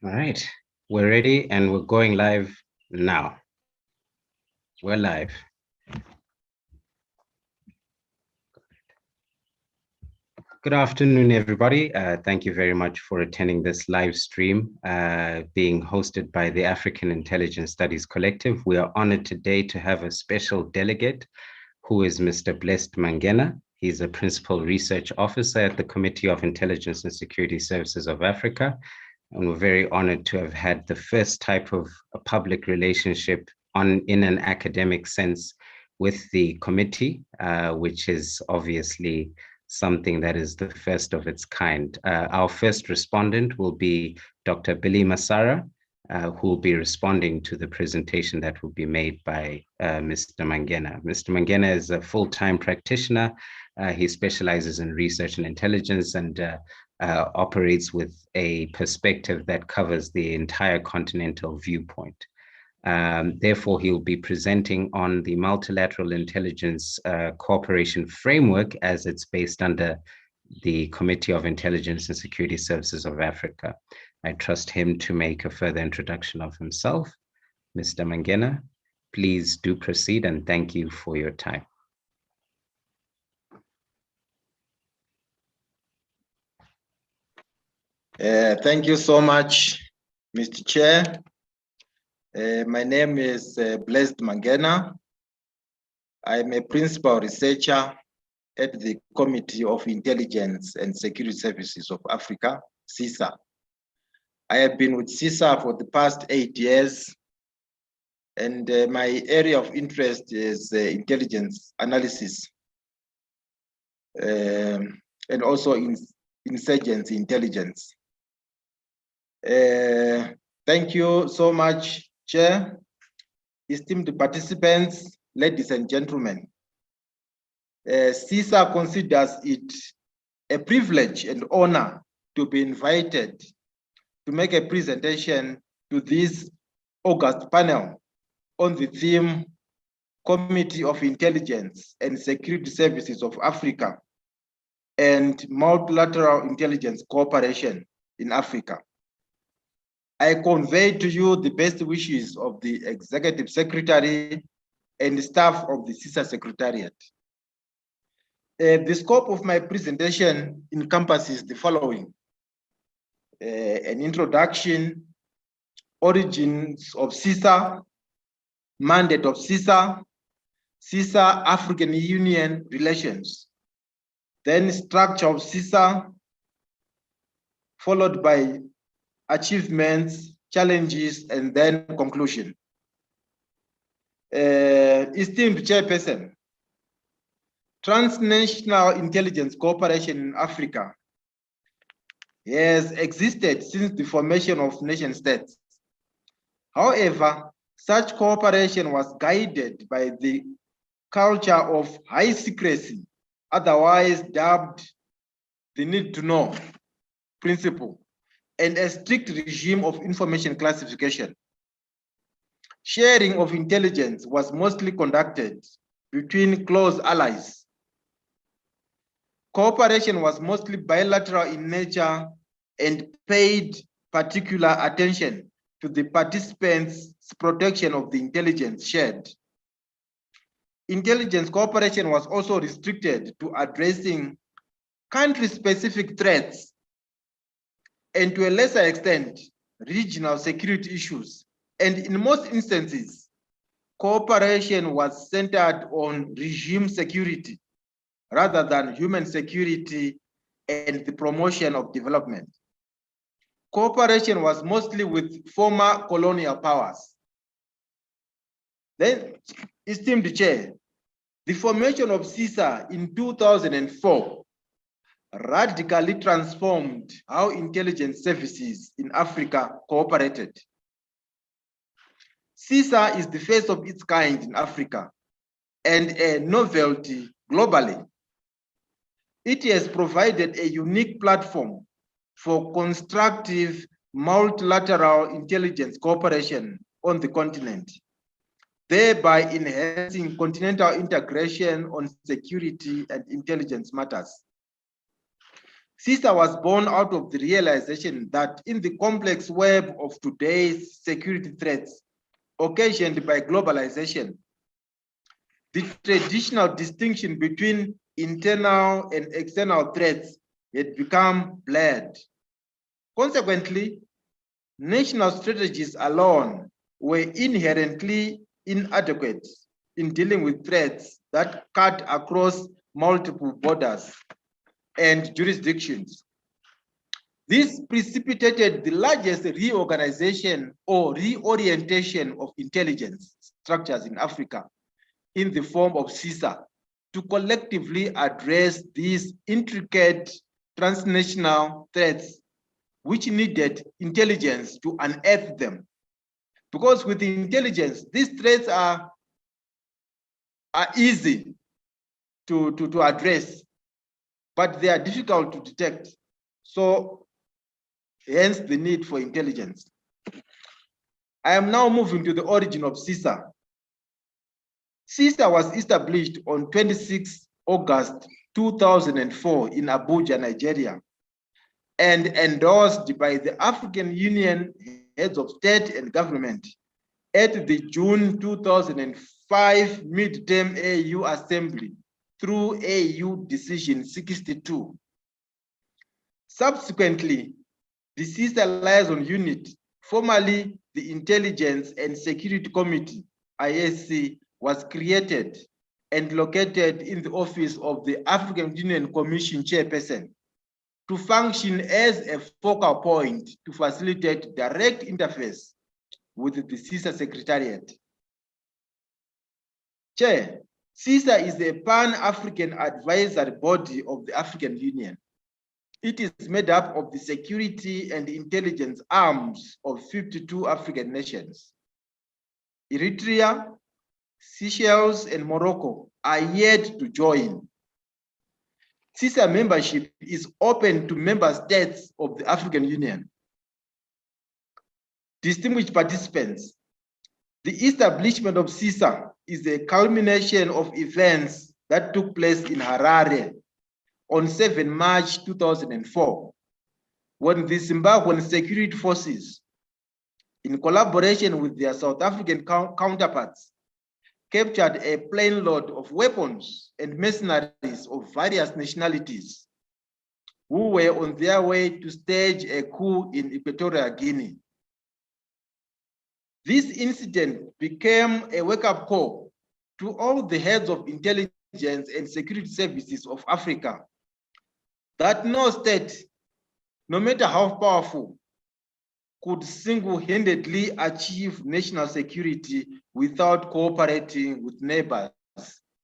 All right, we're ready and we're going live now. We're live. Good afternoon, everybody. Thank you very much for attending this live stream being hosted by the African Intelligence Studies Collective. We are honored today to have a special delegate who is Mr. Blessed Mangena. He's a Principal Research Officer at the Committee of Intelligence and Security Services of Africa. And we're very honored to have had the first type of a public relationship in an academic sense with the committee, which is obviously something that is the first of its kind. Our first respondent will be Dr. Billy Masara, who will be responding to the presentation that will be made by Mr. Mangena. Mr. Mangena is a full-time practitioner. He specializes in research and intelligence and operates with a perspective that covers the entire continental viewpoint. Therefore, he'll be presenting on the multilateral intelligence cooperation framework as it's based under the Committee of Intelligence and Security Services of Africa. I trust him to make a further introduction of himself. Mr. Mangena, please do proceed and thank you for your time. Thank you so much, Mr. Chair. My name is Blessed Mangena. I'm a principal researcher at the Committee of Intelligence and Security Services of Africa, CISSA. I have been with CISSA for the past 8 years, and my area of interest is intelligence analysis and also insurgency intelligence. Thank you so much, Chair, esteemed participants, ladies and gentlemen. CISSA considers it a privilege and honor to be invited to make a presentation to this August panel on the theme Committee of Intelligence and Security Services of Africa and Multilateral Intelligence Cooperation in Africa. I convey to you the best wishes of the Executive Secretary and staff of the CISSA Secretariat. The scope of my presentation encompasses the following: an introduction, origins of CISSA, mandate of CISSA, CISSA-African Union relations, then structure of CISSA, followed by achievements, challenges, and then conclusion. Esteemed Chairperson, transnational intelligence cooperation in Africa has existed since the formation of nation states. However, such cooperation was guided by the culture of high secrecy, otherwise dubbed the need to know principle, and a strict regime of information classification. Sharing of intelligence was mostly conducted between close allies. Cooperation was mostly bilateral in nature and paid particular attention to the participants' protection of the intelligence shared. Intelligence cooperation was also restricted to addressing country-specific threats and, to a lesser extent, regional security issues. And in most instances, cooperation was centered on regime security rather than human security and the promotion of development. Cooperation was mostly with former colonial powers. Then, esteemed Chair, the formation of CISSA in 2004 radically transformed how intelligence services in Africa cooperated. CISSA is the first of its kind in Africa and a novelty globally. It has provided a unique platform for constructive multilateral intelligence cooperation on the continent, thereby enhancing continental integration on security and intelligence matters. CISSA was born out of the realization that in the complex web of today's security threats occasioned by globalization, the traditional distinction between internal and external threats had become blurred. Consequently, national strategies alone were inherently inadequate in dealing with threats that cut across multiple borders and jurisdictions. This precipitated the largest reorganization or reorientation of intelligence structures in Africa in the form of CISSA to collectively address these intricate transnational threats which needed intelligence to unearth them. Because with intelligence, these threats are easy to address, but they are difficult to detect. So hence the need for intelligence. I am now moving to the origin of CISSA. CISSA was established on 26 August 2004 in Abuja, Nigeria, and endorsed by the African Union heads of state and government at the June 2005 midterm AU Assembly through AU Decision 62. Subsequently, the CISSA Liaison Unit, formerly the Intelligence and Security Committee, ISC, was created and located in the office of the African Union Commission chairperson to function as a focal point to facilitate direct interface with the CISSA Secretariat. Chair, CISSA is a pan-African advisory body of the African Union. It is made up of the security and intelligence arms of 52 African nations. Eritrea, Seychelles, and Morocco are yet to join. CISSA membership is open to member states of the African Union. Distinguished participants, the establishment of CISSA is a culmination of events that took place in Harare on 7 March 2004, when the Zimbabwean security forces, in collaboration with their South African counterparts, captured a plane load of weapons and mercenaries of various nationalities who were on their way to stage a coup in Equatorial Guinea. This incident became a wake-up call to all the heads of intelligence and security services of Africa that no state, no matter how powerful, could single-handedly achieve national security without cooperating with neighbors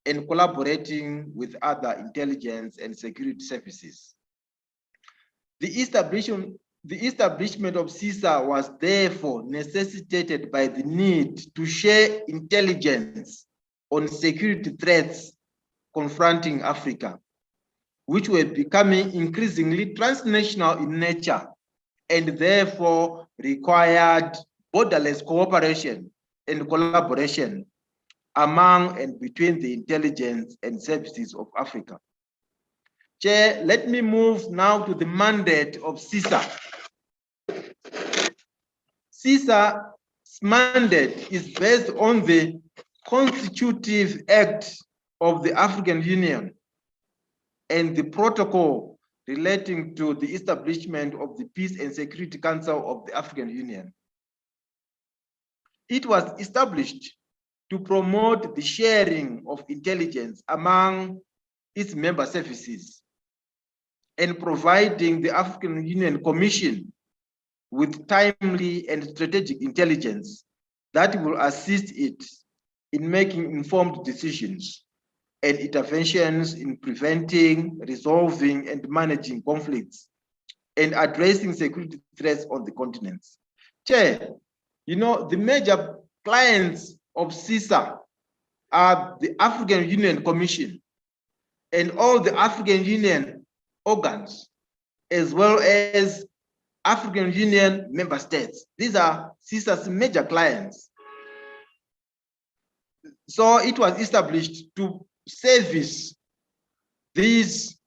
and collaborating with other intelligence and security services. The establishment of CISSA was therefore necessitated by the need to share intelligence on security threats confronting Africa, which were becoming increasingly transnational in nature and therefore required borderless cooperation and collaboration among and between the intelligence and services of Africa. Chair, let me move now to the mandate of CISSA. CISSA's mandate is based on the Constitutive Act of the African Union and the protocol relating to the establishment of the Peace and Security Council of the African Union. It was established to promote the sharing of intelligence among its member services and providing the African Union Commission with timely and strategic intelligence that will assist it in making informed decisions and interventions in preventing, resolving, and managing conflicts and addressing security threats on the continents. Chair, you know, the major clients of CISSA are the African Union Commission and all the African Union organs, as well as African Union member states. These are CISSA's major clients. So it was established to service these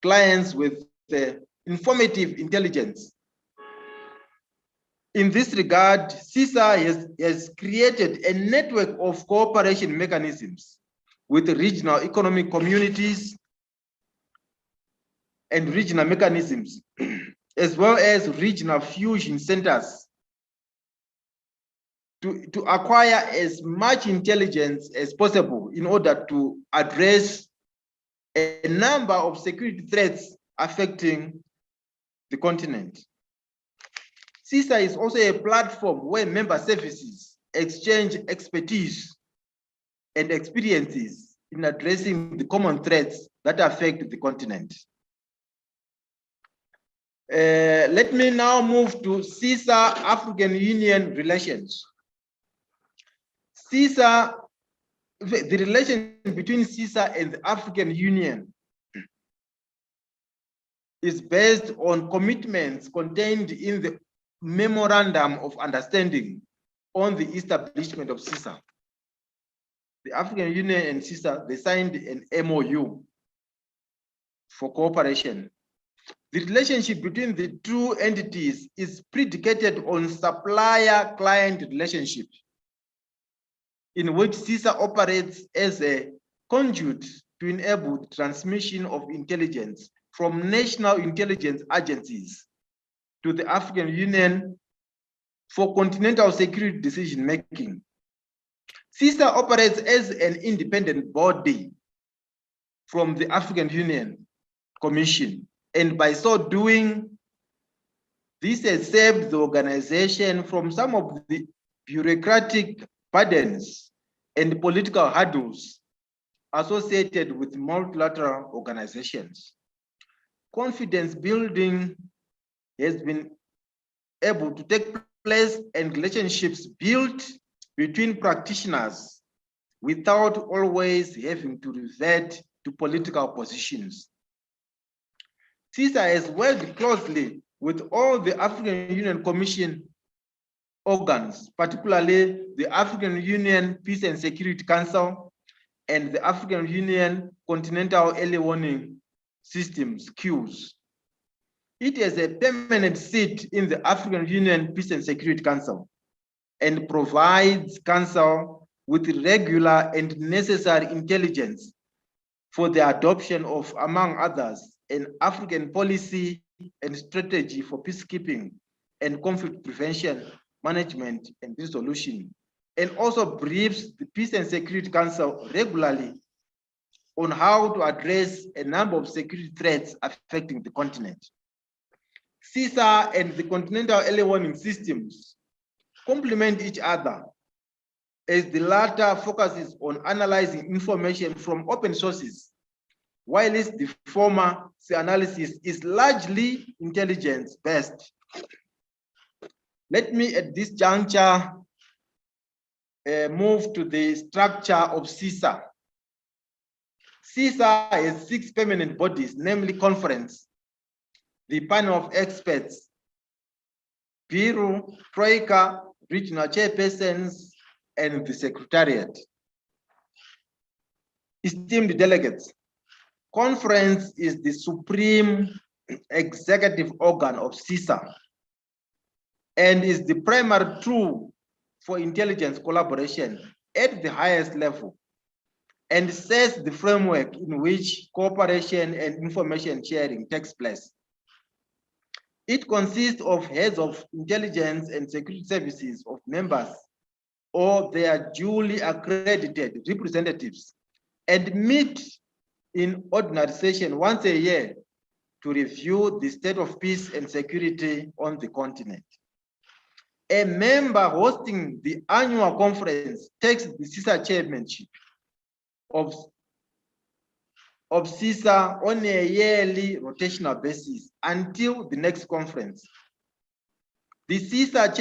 clients with informative intelligence. In this regard, CISSA has created a network of cooperation mechanisms with regional economic communities and regional mechanisms, as well as regional fusion centers to acquire as much intelligence as possible in order to address a number of security threats affecting the continent. CISSA is also a platform where member services exchange expertise and experiences in addressing the common threats that affect the continent. Let me now move to CISSA-African Union relations. CISSA, the relation between CISSA and the African Union is based on commitments contained in the Memorandum of Understanding on the establishment of CISSA. The African Union and CISSA, they signed an MOU for cooperation. The relationship between the two entities is predicated on supplier-client relationship, in which CISSA operates as a conduit to enable the transmission of intelligence from national intelligence agencies to the African Union for continental security decision-making. CISSA operates as an independent body from the African Union Commission, and by so doing, this has saved the organization from some of the bureaucratic burdens and political hurdles associated with multilateral organizations. Confidence building has been able to take place and relationships built between practitioners without always having to revert to political positions. CISSA has worked closely with all the African Union Commission organs, particularly the African Union Peace and Security Council and the African Union Continental Early Warning Systems, QUS. It has a permanent seat in the African Union Peace and Security Council and provides Council with regular and necessary intelligence for the adoption of, among others, an African policy and strategy for peacekeeping and conflict prevention, management, and resolution, and also briefs the Peace and Security Council regularly on how to address a number of security threats affecting the continent. CISSA and the Continental Early Warning Systems complement each other, as the latter focuses on analyzing information from open sources, while the former analysis is largely intelligence-based. Let me, at this juncture, move to the structure of CISSA. CISSA has 6 permanent bodies, namely conference, the panel of experts, Bureau, Troika, regional chairpersons, and the secretariat. Esteemed delegates, conference is the supreme executive organ of CISSA and is the primary tool for intelligence collaboration at the highest level, and sets the framework in which cooperation and information sharing takes place. It consists of heads of intelligence and security services of members or their duly accredited representatives, and meet in ordinary session once a year to review the state of peace and security on the continent. A member hosting the annual conference takes the CISSA chairmanship of CISSA on a yearly rotational basis until the next conference. The CISSA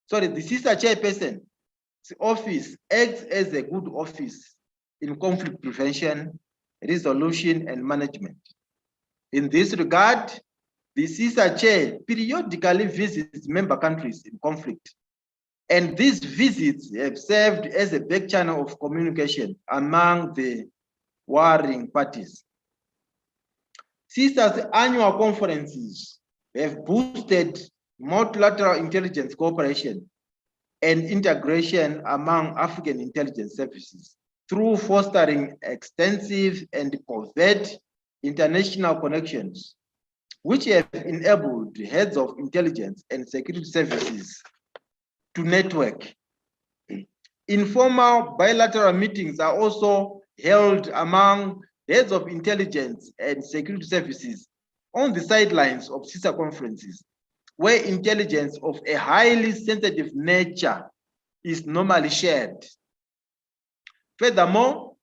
chairperson's office acts as a good office in conflict prevention, resolution, and management. In this regard, the CISSA chair periodically visits member countries in conflict, and these visits have served as a back channel of communication among the warring parties. CISSA's annual conferences have boosted multilateral intelligence cooperation and integration among African intelligence services through fostering extensive and covert international connections, which have enabled heads of intelligence and security services to network. Informal bilateral meetings are also held among heads of intelligence and security services on the sidelines of CISSA conferences, where intelligence of a highly sensitive nature is normally shared. Furthermore,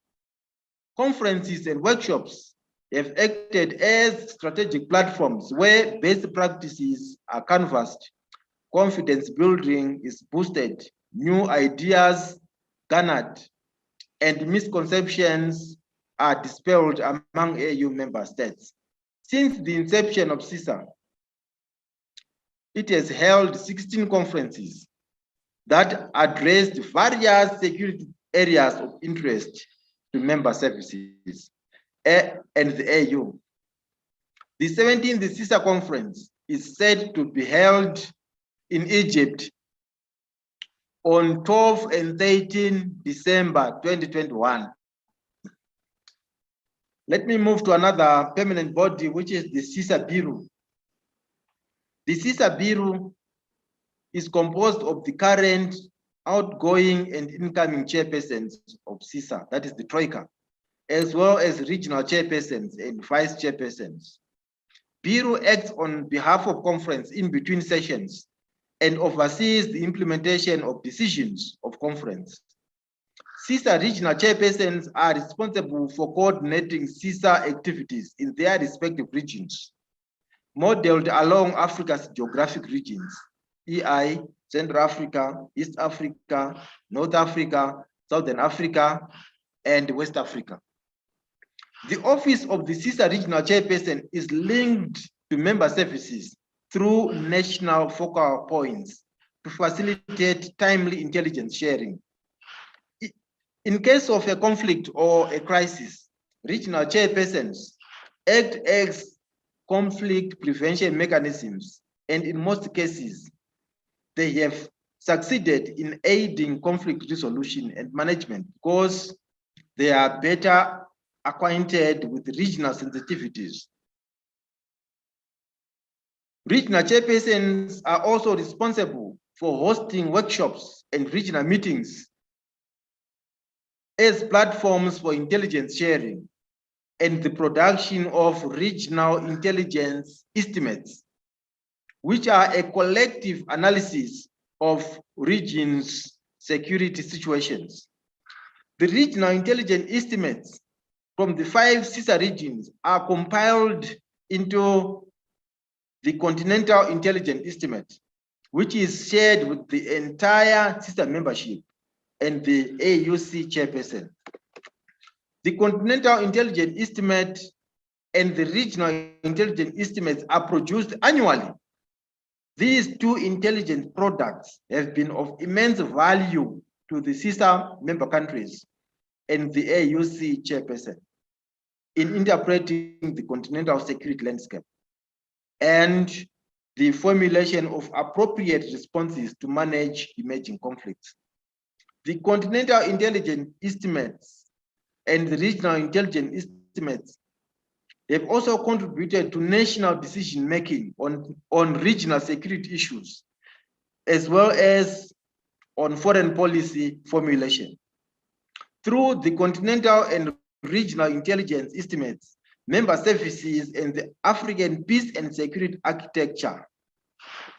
conferences and workshops have acted as strategic platforms where best practices are canvassed, confidence building is boosted, new ideas garnered, and misconceptions are dispelled among AU member states. Since the inception of CISSA, it has held 16 conferences that addressed various security areas of interest to member services and the AU. The 17th CISSA conference is said to be held in Egypt on 12 and 13 December 2021. Let me move to another permanent body, which is the CISSA Bureau. The CISSA Bureau is composed of the current, outgoing, and incoming chairpersons of CISSA, that is the Troika, as well as regional chairpersons and vice chairpersons. Bureau acts on behalf of conference in between sessions and oversees the implementation of decisions of conference. CISSA regional chairpersons are responsible for coordinating CISSA activities in their respective regions, modeled along Africa's geographic regions, EI, Central Africa, East Africa, North Africa, Southern Africa, and West Africa. The office of the CISSA regional chairperson is linked to member services through national focal points to facilitate timely intelligence sharing. In case of a conflict or a crisis, regional chairpersons act as conflict prevention mechanisms, and in most cases, they have succeeded in aiding conflict resolution and management because they are better acquainted with regional sensitivities. Regional chairpersons are also responsible for hosting workshops and regional meetings as platforms for intelligence sharing and the production of regional intelligence estimates, which are a collective analysis of regions' security situations. The regional intelligence estimates from the 5 CISSA regions are compiled into the continental intelligence estimate, which is shared with the entire CISSA membership and the AUC chairperson. The continental intelligence estimate and the regional intelligence estimates are produced annually. These two intelligence products have been of immense value to the CISSA member countries and the AUC chairperson in interpreting the continental security landscape and the formulation of appropriate responses to manage emerging conflicts. The continental intelligence estimates and the regional intelligence estimates have also contributed to national decision-making on regional security issues, as well as on foreign policy formulation. Through the continental and regional intelligence estimates, member services and the African peace and security architecture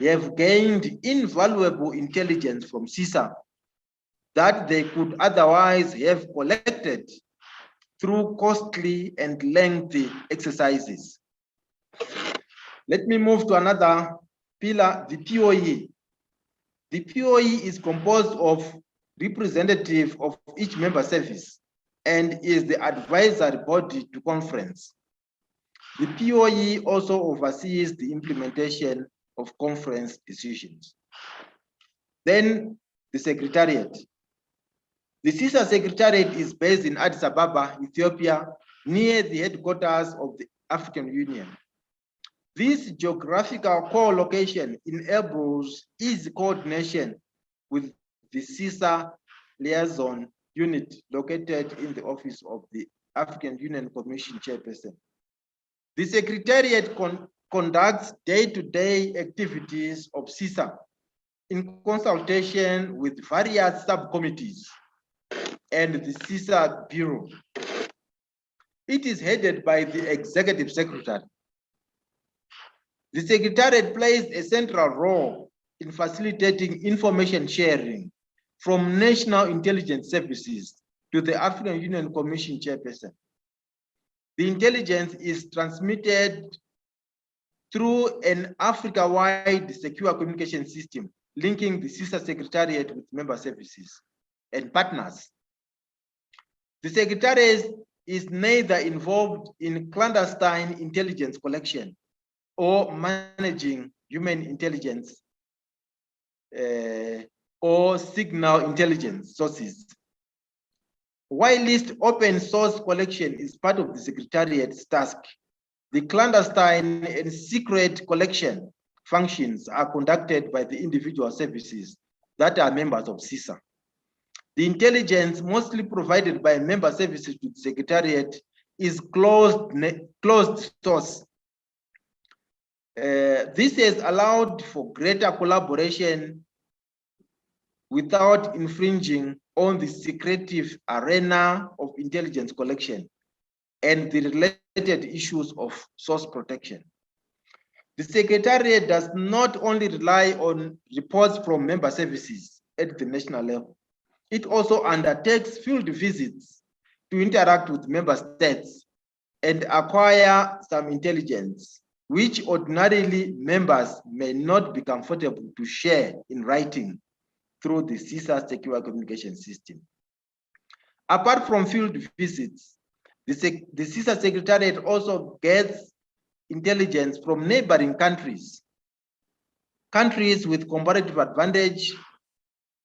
have gained invaluable intelligence from CISSA that they could otherwise have collected through costly and lengthy exercises. Let me move to another pillar, the POE. The POE is composed of representatives of each member service and is the advisory body to conference. The POE also oversees the implementation of conference decisions. Then the Secretariat. The CISSA Secretariat is based in Addis Ababa, Ethiopia, near the headquarters of the African Union. This geographical co-location enables easy coordination with the CISSA liaison unit located in the office of the African Union Commission Chairperson. The Secretariat conducts day-to-day activities of CISSA in consultation with various subcommittees and the CISSA Bureau. It is headed by the Executive Secretary. The Secretariat plays a central role in facilitating information sharing from national intelligence services to the African Union Commission Chairperson. The intelligence is transmitted through an Africa-wide secure communication system linking the CISSA Secretariat with member services and partners. The Secretariat is neither involved in clandestine intelligence collection or managing human intelligence or signal intelligence sources. Whilst open source collection is part of the Secretariat's task, the clandestine and secret collection functions are conducted by the individual services that are members of CISSA. The intelligence mostly provided by member services to the Secretariat is closed source. This has allowed for greater collaboration without infringing on the secretive arena of intelligence collection and the related issues of source protection. The Secretariat does not only rely on reports from member services at the national level, it also undertakes field visits to interact with member states and acquire some intelligence, which ordinarily members may not be comfortable to share in writing through the CISSA secure communication system. Apart from field visits, the CISSA Secretariat also gets intelligence from neighboring countries with comparative advantage,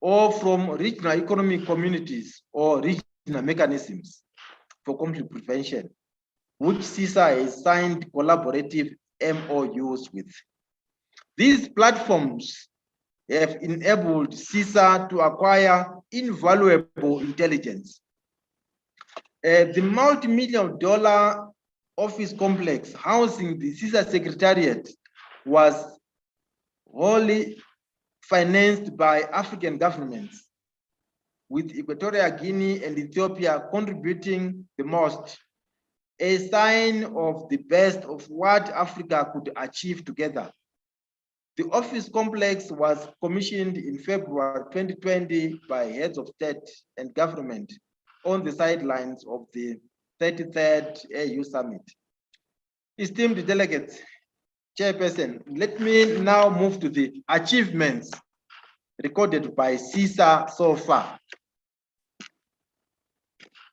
or from regional economic communities or regional mechanisms for conflict prevention, which CISSA has signed collaborative MOUs with. These platforms have enabled CISSA to acquire invaluable intelligence. The multi-million-dollar office complex housing the CISSA Secretariat was wholly financed by African governments, with Equatorial Guinea and Ethiopia contributing the most, a sign of the best of what Africa could achieve together. The office complex was commissioned in February 2020 by heads of state and government on the sidelines of the 33rd AU Summit. Esteemed delegates, Chairperson, let me now move to the achievements recorded by CISSA so far.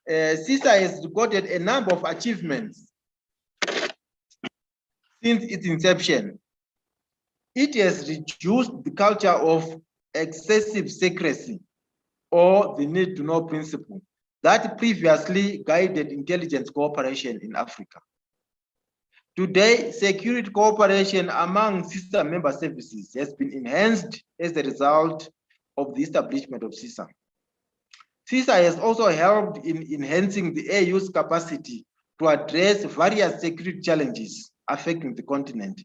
CISSA has recorded a number of achievements since its inception. It has reduced the culture of excessive secrecy or the need to know principle that previously guided intelligence cooperation in Africa. Today, security cooperation among CISSA member services has been enhanced as a result of the establishment of CISSA. CISSA has also helped in enhancing the AU's capacity to address various security challenges affecting the continent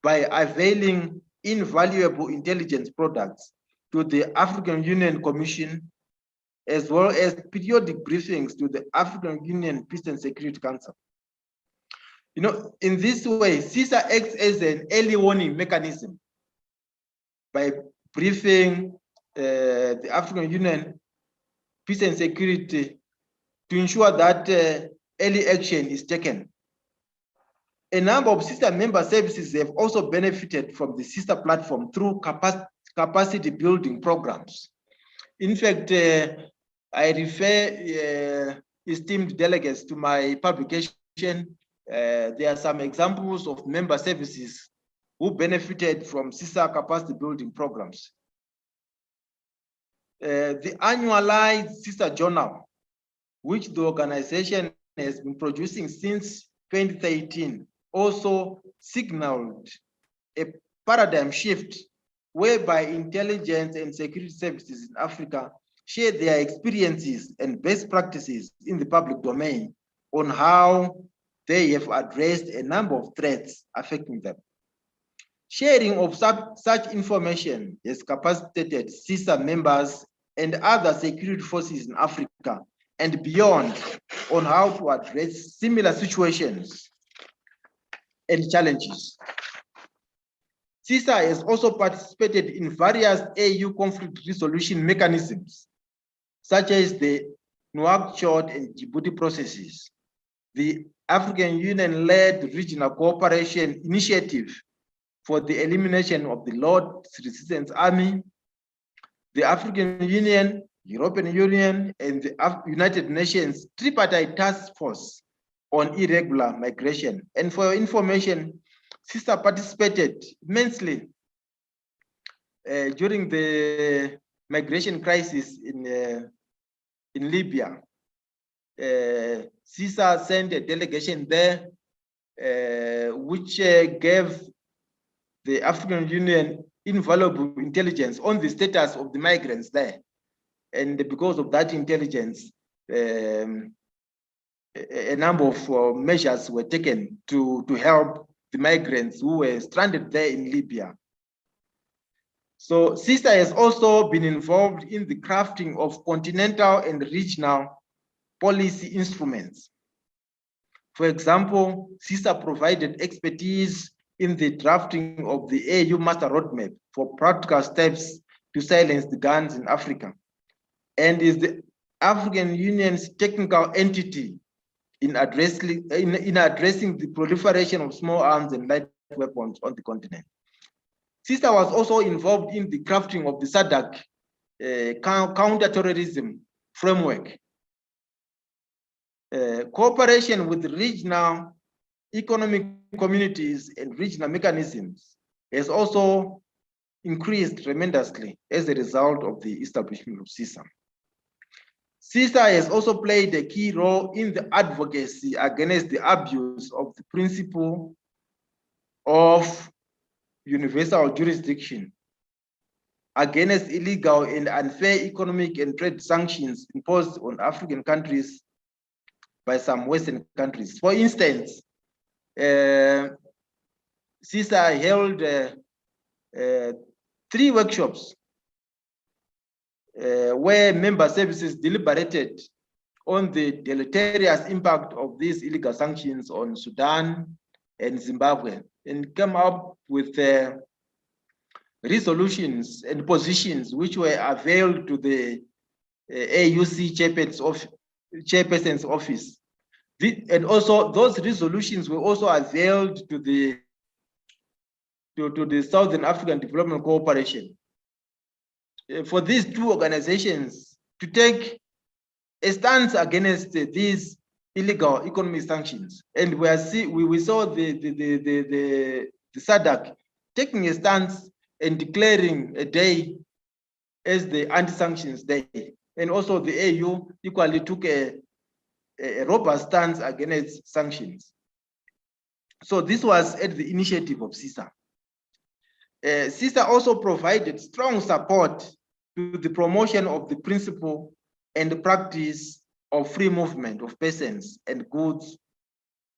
by availing invaluable intelligence products to the African Union Commission, as well as periodic briefings to the African Union Peace and Security Council. You know, in this way, CISSA acts as an early warning mechanism by briefing the African Union Peace and Security to ensure that early action is taken. A number of CISSA member services have also benefited from the CISSA platform through capacity building programs. In fact, I refer esteemed delegates to my publication. There are some examples of member services who benefited from CISSA capacity building programs. The annualized CISSA journal, which the organization has been producing since 2013 also signaled a paradigm shift whereby intelligence and security services in Africa share their experiences and best practices in the public domain on how they have addressed a number of threats affecting them. Sharing of such information has capacitated CISSA members and other security forces in Africa and beyond on how to address similar situations and challenges. CISSA has also participated in various AU conflict resolution mechanisms, such as the Nouakchott and Djibouti processes, the African Union-led Regional Cooperation Initiative for the elimination of the Lord's Resistance Army, the African Union, European Union, and the United Nations Tripartite Task Force on Irregular Migration. And for your information, CISSA participated immensely during the migration crisis in Libya. CISSA sent a delegation there, which gave the African Union invaluable intelligence on the status of the migrants there. And because of that intelligence, a number of measures were taken to help the migrants who were stranded there in Libya. So CISSA has also been involved in the crafting of continental and regional policy instruments. For example, CISSA provided expertise in the drafting of the AU Master Roadmap for practical steps to silence the guns in Africa, and is the African Union's technical entity in addressing the proliferation of small arms and light weapons on the continent. CISSA was also involved in the crafting of the SADC counterterrorism framework. Cooperation with regional economic communities and regional mechanisms has also increased tremendously as a result of the establishment of CISSA. CISSA has also played a key role in the advocacy against the abuse of the principle of universal jurisdiction, against illegal and unfair economic and trade sanctions imposed on African countries by some Western countries. For instance, CISSA held 3 workshops where member services deliberated on the deleterious impact of these illegal sanctions on Sudan and Zimbabwe, and came up with resolutions and positions which were availed to the AUC chairperson's office. And also those resolutions were also availed to the Southern African Development Cooperation. For these 2 organizations to take a stance against these illegal economic sanctions, and we saw the SADC taking a stance and declaring a day as the anti-sanctions day, and also the AU equally took a robust stance against sanctions. So this was at the initiative of CISSA. CISSA also provided strong support to the promotion of the principle and the practice of free movement of persons and goods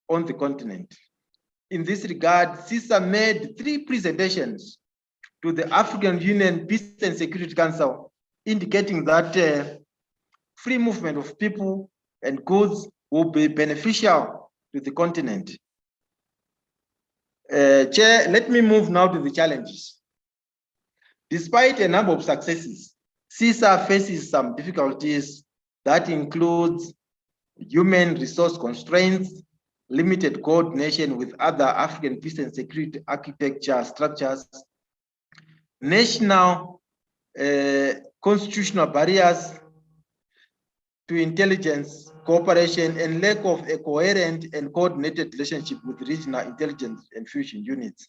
on the continent. In this regard, CISSA made 3 presentations to the African Union Peace and Security Council, indicating that free movement of people and goods will be beneficial to the continent. Chair, let me move now to the challenges. Despite a number of successes, CISSA faces some difficulties that includes human resource constraints, limited coordination with other African peace and security architecture structures, national constitutional barriers to intelligence cooperation, and lack of a coherent and coordinated relationship with regional intelligence and fusion units.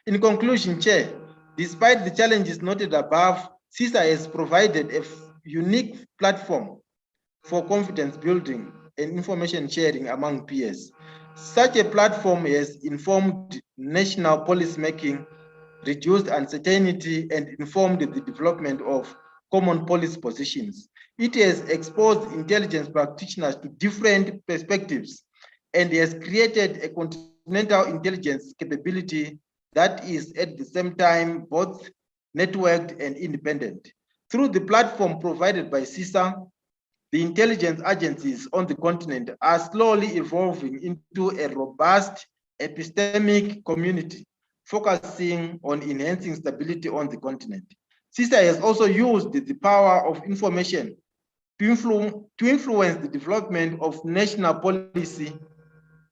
In conclusion, Chair, despite the challenges noted above, CISSA has provided a unique platform for confidence building and information sharing among peers. Such a platform has informed national policy making, reduced uncertainty, and informed the development of common policy positions. It has exposed intelligence practitioners to different perspectives and has created a continental intelligence capability that is at the same time both networked and independent. Through the platform provided by CISSA, the intelligence agencies on the continent are slowly evolving into a robust epistemic community focusing on enhancing stability on the continent. CISSA has also used the power of information to influence the development of national policy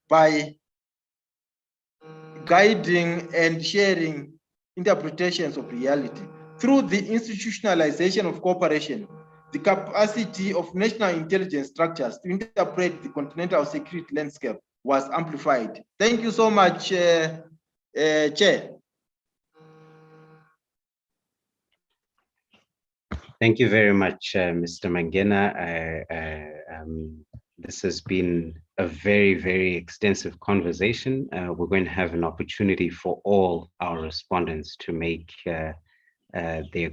by guiding and sharing interpretations of reality. Through the institutionalization of cooperation, the capacity of national intelligence structures to interpret the continental security landscape was amplified. Thank you so much, Chair. Thank you very much, Mr. Mangena. This has been a very, very extensive conversation. We're going to have an opportunity for all our respondents to make their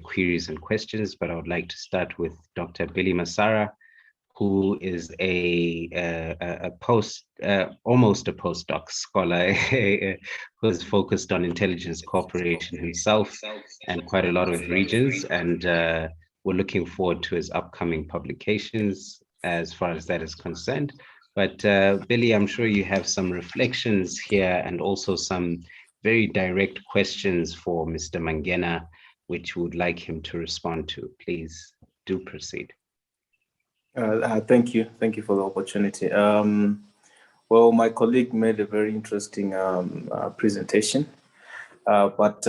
queries and questions, but I would like to start with Dr. Billy Masara, who is almost a postdoc scholar who is focused on intelligence cooperation himself and quite a lot of regions. And we're looking forward to his upcoming publications as far as that is concerned. But Billy, I'm sure you have some reflections here and also some very direct questions for Mr. Mangena, which we would like him to respond to. Please do proceed. Thank you for the opportunity. Well, my colleague made a very interesting presentation, but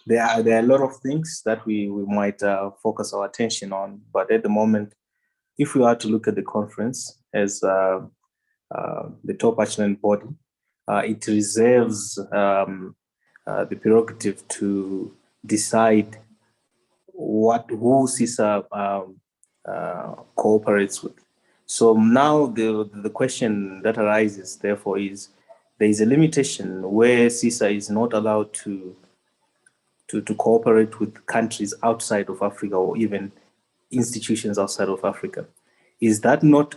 there are a lot of things that we might focus our attention on. But at the moment, if we are to look at the conference as the top action body, it reserves the prerogative to decide who CISSA cooperates with. So now the question that arises, therefore, is there is a limitation where CISSA is not allowed to cooperate with countries outside of Africa or even institutions outside of Africa. Is that not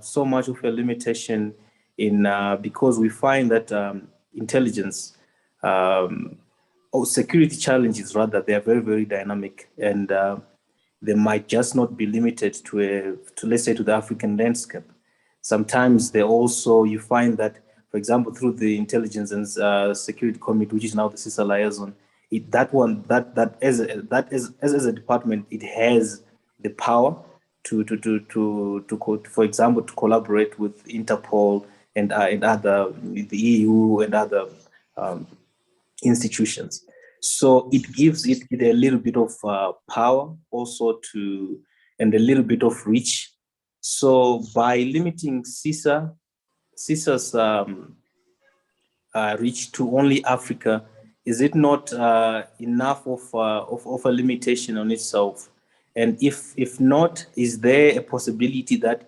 so much of a limitation in because we find that intelligence or security challenges, rather, they are very, very dynamic, and they might just not be limited to let's say to the African landscape. Sometimes they also, you find that, for example, through the Intelligence and Security Committee, which is now the CISSA liaison, as a department, it has the power to for example, to collaborate with Interpol and other, the EU and other institutions. So it gives it a little bit of power also and a little bit of reach. So by limiting CISSA's reach to only Africa, is it not enough of a limitation on itself? And if not, is there a possibility that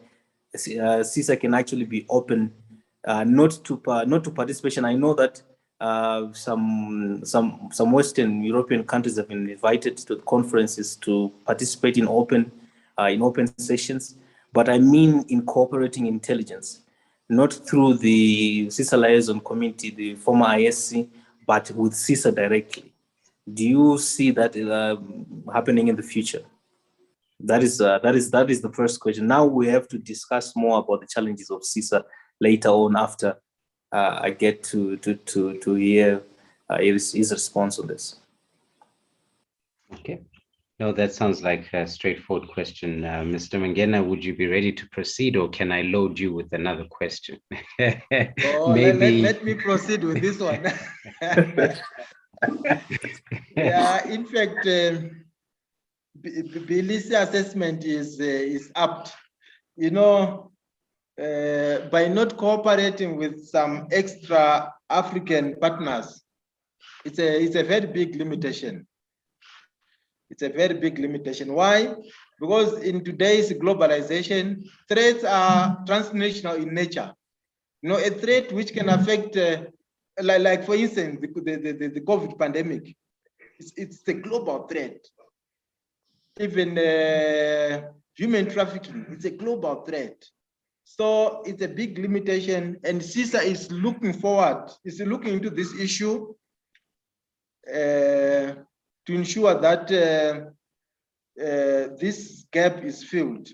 CISSA can actually be open not to participation? I know that some Western European countries have been invited to the conferences to participate in open sessions, but I mean in cooperating intelligence, not through the CISSA liaison committee, the former ISC, but with CISSA directly. Do you see that happening in the future? That is the first question. Now we have to discuss more about the challenges of CISSA later on, after I get to hear his response on this. Okay. No, that sounds like a straightforward question. Mr. Mangena, would you be ready to proceed, or can I load you with another question? Maybe... let me proceed with this one. Yeah, in fact, Billy's assessment is apt. You know, by not cooperating with some extra African partners, it's a very big limitation. It's a very big limitation. Why? Because in today's globalization, threats are transnational in nature. a threat which can affect, like for instance, the COVID pandemic. It's a global threat. Even human trafficking, it's a global threat. So it's a big limitation, and CISSA is looking forward, is looking into this issue to ensure that this gap is filled.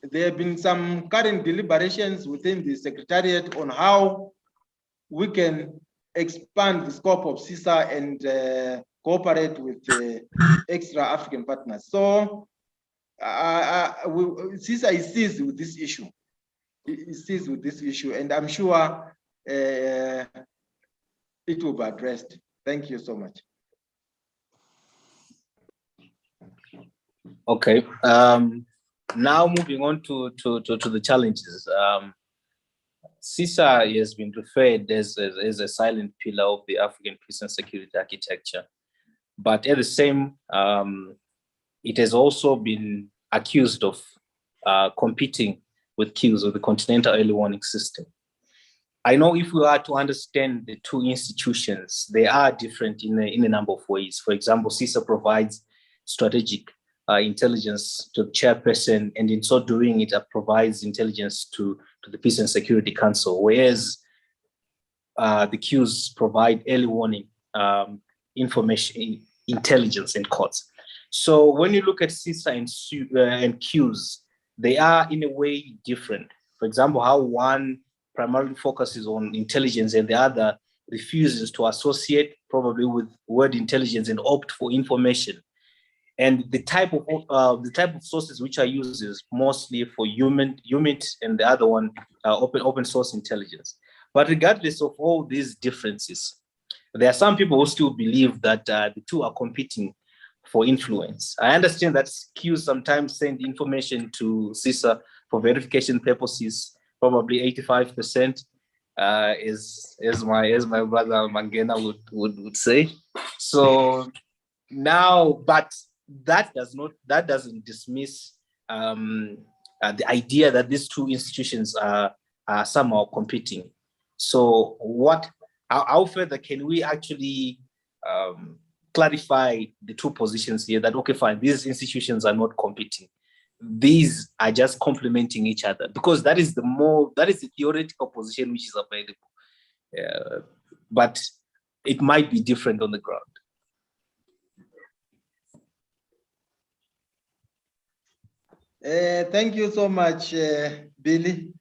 There have been some current deliberations within the Secretariat on how we can expand the scope of CISSA and cooperate with extra African partners. So CISSA is seized with this issue. It is seized with this issue, and I'm sure it will be addressed. Thank you so much. Okay. Now moving on to the challenges. CISSA has been referred as a silent pillar of the African peace and security architecture, but at the same, it has also been accused of competing with queues of the continental early warning system. I know if we are to understand the two institutions, they are different in a number of ways. For example, CISSA provides strategic intelligence to the chairperson, and in so doing, it provides intelligence to the Peace and Security Council, whereas the queues provide early warning information, intelligence, and courts. So when you look at CISSA and queues, they are in a way different. For example, how one primarily focuses on intelligence and the other refuses to associate probably with word intelligence and opt for information. And the type of sources which are used is mostly for UMIT, and the other one open source intelligence. But regardless of all these differences, there are some people who still believe that the two are competing for influence. I understand that queues sometimes send information to CISSA for verification purposes, probably 85%, as my brother Mangena would say. So now, but that doesn't dismiss the idea that these two institutions are somehow competing. So how further can we actually clarify the two positions here that, okay, fine, these institutions are not competing. These are just complementing each other, because that is the theoretical position which is available. But it might be different on the ground. Thank you so much, Billy.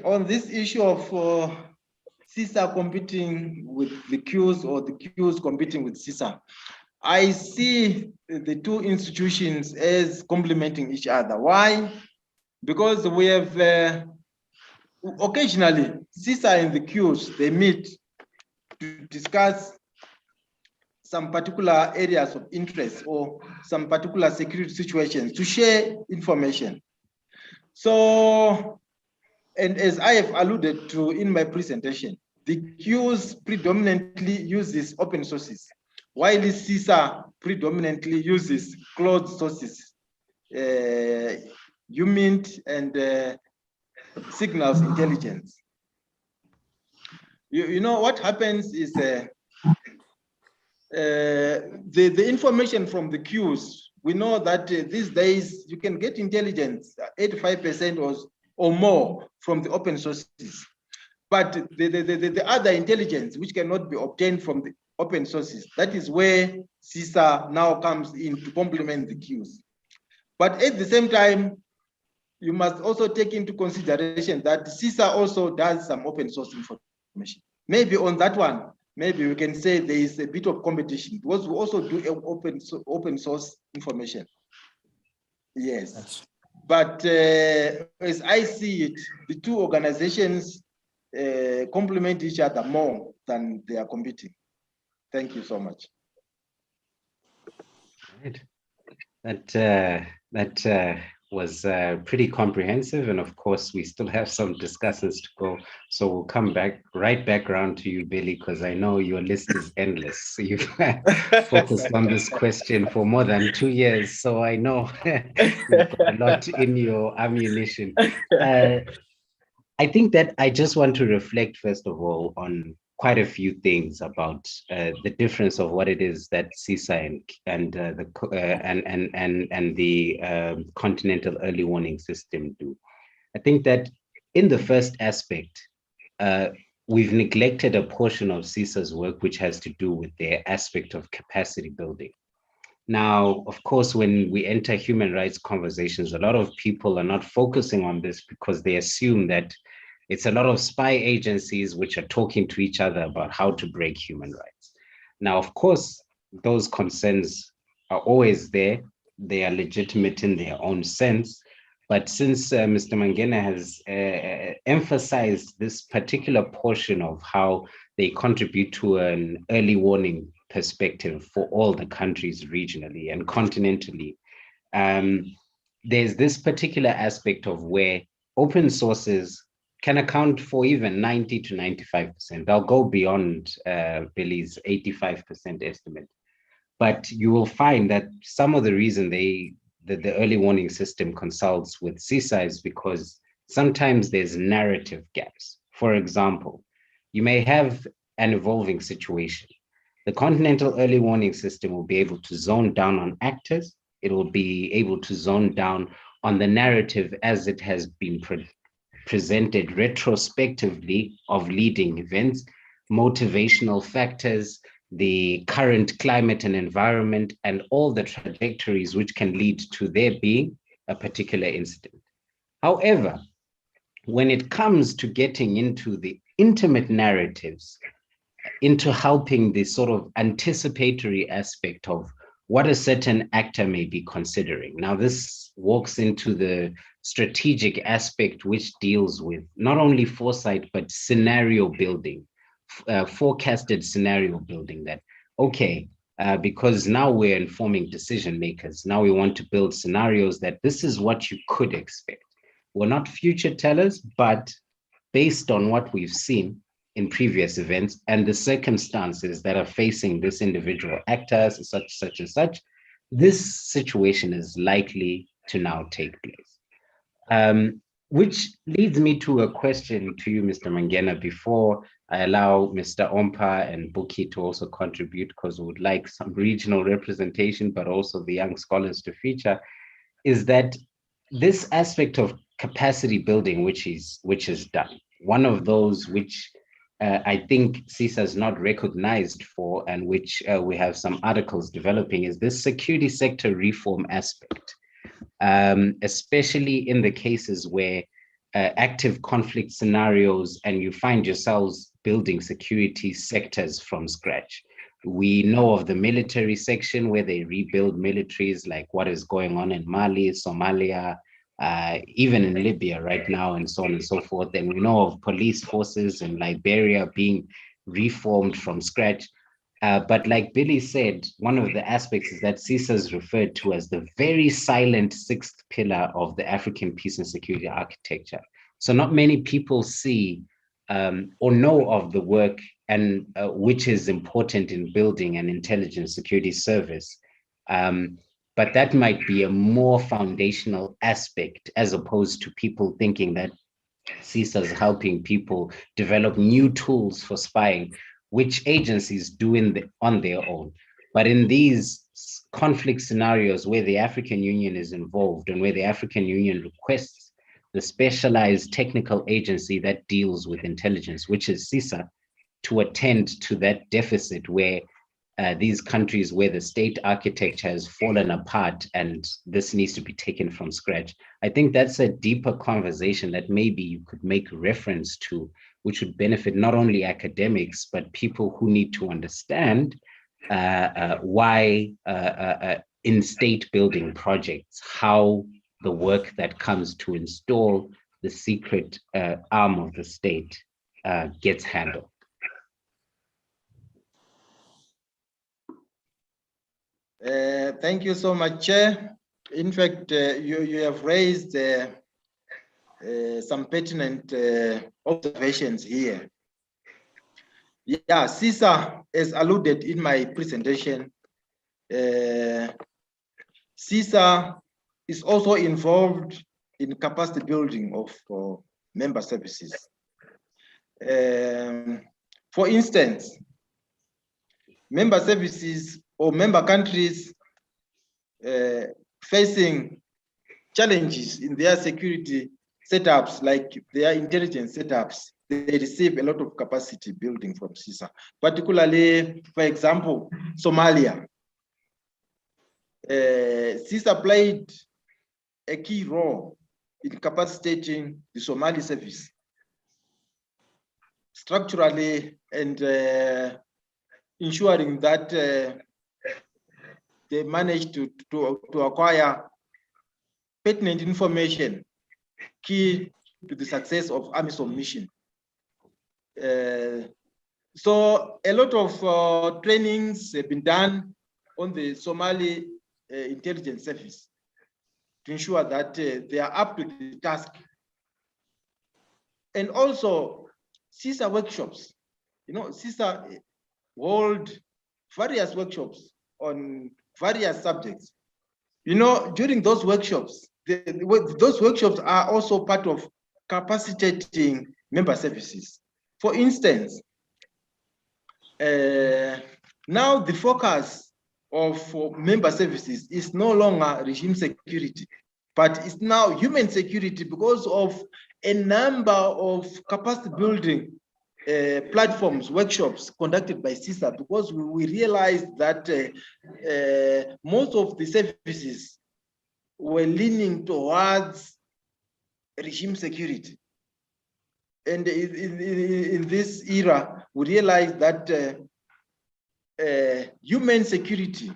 On this issue of CISSA competing with the queues or the queues competing with CISSA, I see the two institutions as complementing each other. Why? Because we have occasionally CISSA and the queues, they meet to discuss some particular areas of interest or some particular security situations, to share information. So, and as I have alluded to in my presentation, the queues predominantly uses open sources, while the CISSA predominantly uses closed sources, UMINT and signals intelligence. You know what happens is the information from the queues, we know that these days you can get intelligence 85% or more from the open sources. But the other intelligence which cannot be obtained from the open sources, that is where CISSA now comes in to complement the queues. But at the same time, you must also take into consideration that CISSA also does some open source information. Maybe on that one, maybe we can say there is a bit of competition, because we also do open source information. Yes. But as I see it, the two organizations complement each other more than they are competing. Thank you so much. Right. That was pretty comprehensive, and of course we still have some discussions to go, so we'll come right back around to you, Billy, because I know your list is endless. So you've focused on this question for more than 2 years, so I know you've got a lot in your ammunition. I think that I just want to reflect, first of all, on quite a few things about the difference of what it is that CISSA and the continental early warning system do. I think that in the first aspect, uh, we've neglected a portion of CISSA's work, which has to do with their aspect of capacity building. Now, of course, when we enter human rights conversations, a lot of people are not focusing on this because they assume that it's a lot of spy agencies which are talking to each other about how to break human rights. Now, of course, those concerns are always there. They are legitimate in their own sense. But since Mr. Mangena has emphasized this particular portion of how they contribute to an early warning perspective for all the countries regionally and continentally, there's this particular aspect of where open sources can account for even 90 to 95%. I'll go beyond Billy's 85% estimate. But you will find that some of the reason the early warning system consults with CISSA is because sometimes there's narrative gaps. For example, you may have an evolving situation. The continental early warning system will be able to zone down on actors. It will be able to zone down on the narrative as it has been presented retrospectively of leading events, motivational factors, the current climate and environment, and all the trajectories which can lead to there being a particular incident. However, when it comes to getting into the intimate narratives, into helping the sort of anticipatory aspect of what a certain actor may be considering. Now, this walks into the strategic aspect, which deals with not only foresight, but scenario building, forecasted scenario building that, okay, because now we're informing decision makers. Now we want to build scenarios that this is what you could expect. We're not future tellers, but based on what we've seen in previous events and the circumstances that are facing this individual actor, such and such, this situation is likely to now take place. Which leads me to a question to you, Mr. Mangena, before I allow Mr. Ompa and Buki to also contribute, because we would like some regional representation, but also the young scholars to feature, is that this aspect of capacity building, which is done, one of those which I think CISSA is not recognized for, and which we have some articles developing, is this security sector reform aspect, especially in the cases where active conflict scenarios and you find yourselves building security sectors from scratch. We know of the military section where they rebuild militaries, like what is going on in Mali, Somalia, even in Libya right now, and so on and so forth. And we know of police forces in Liberia being reformed from scratch. But like Billy said, one of the aspects is that CISSA is referred to as the very silent sixth pillar of the African peace and security architecture. So not many people see or know of the work and which is important in building an intelligence security service. But that might be a more foundational aspect, as opposed to people thinking that CISSA is helping people develop new tools for spying, which agencies do on their own. But in these conflict scenarios where the African Union is involved and where the African Union requests the specialized technical agency that deals with intelligence, which is CISSA, to attend to that deficit where these countries where the state architecture has fallen apart and this needs to be taken from scratch. I think that's a deeper conversation that maybe you could make reference to, which would benefit not only academics, but people who need to understand why in state building projects, how the work that comes to install the secret arm of the state gets handled. Thank you so much, Chair. In fact, you have raised some pertinent observations here. Yeah, CISSA, as alluded in my presentation, CISSA is also involved in capacity building of member services. For instance, member services or member countries facing challenges in their security setups, like their intelligence setups, they receive a lot of capacity building from CISSA, particularly, for example, Somalia. CISSA played a key role in capacitating the Somali service structurally and ensuring that they managed to acquire pertinent information key to the success of AMISOM mission. So a lot of trainings have been done on the Somali intelligence service to ensure that they are up to the task. And also CISSA workshops. You know, CISSA hold various workshops on various subjects. You know, during those workshops, those workshops are also part of capacitating member services. For instance, now the focus of member services is no longer regime security, but it's now human security because of a number of capacity building platforms, workshops conducted by CISSA, because we realized that most of the services were leaning towards regime security. And in this era, we realized that human security,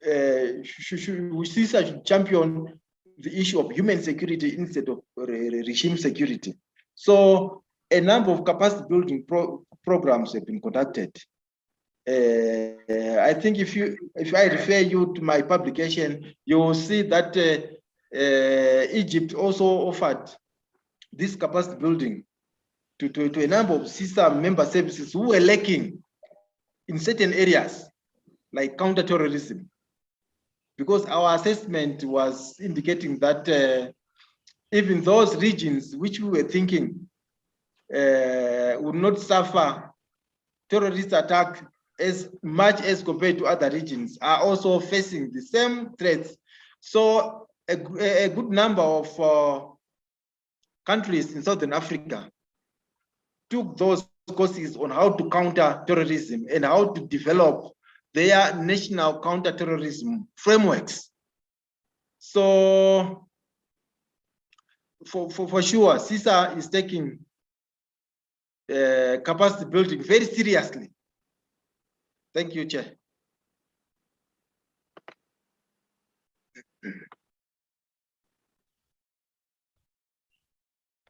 CISSA should champion the issue of human security instead of regime security. So a number of capacity building programs have been conducted. I think if I refer you to my publication, you will see that Egypt also offered this capacity building to a number of CISSA member services who were lacking in certain areas, like counterterrorism, because our assessment was indicating that even those regions which we were thinking would not suffer terrorist attack as much as compared to other regions are also facing the same threats. So a good number of countries in Southern Africa took those courses on how to counter terrorism and how to develop their national counterterrorism frameworks. So for sure, CISSA is taking capacity building very seriously. Thank you, Chair.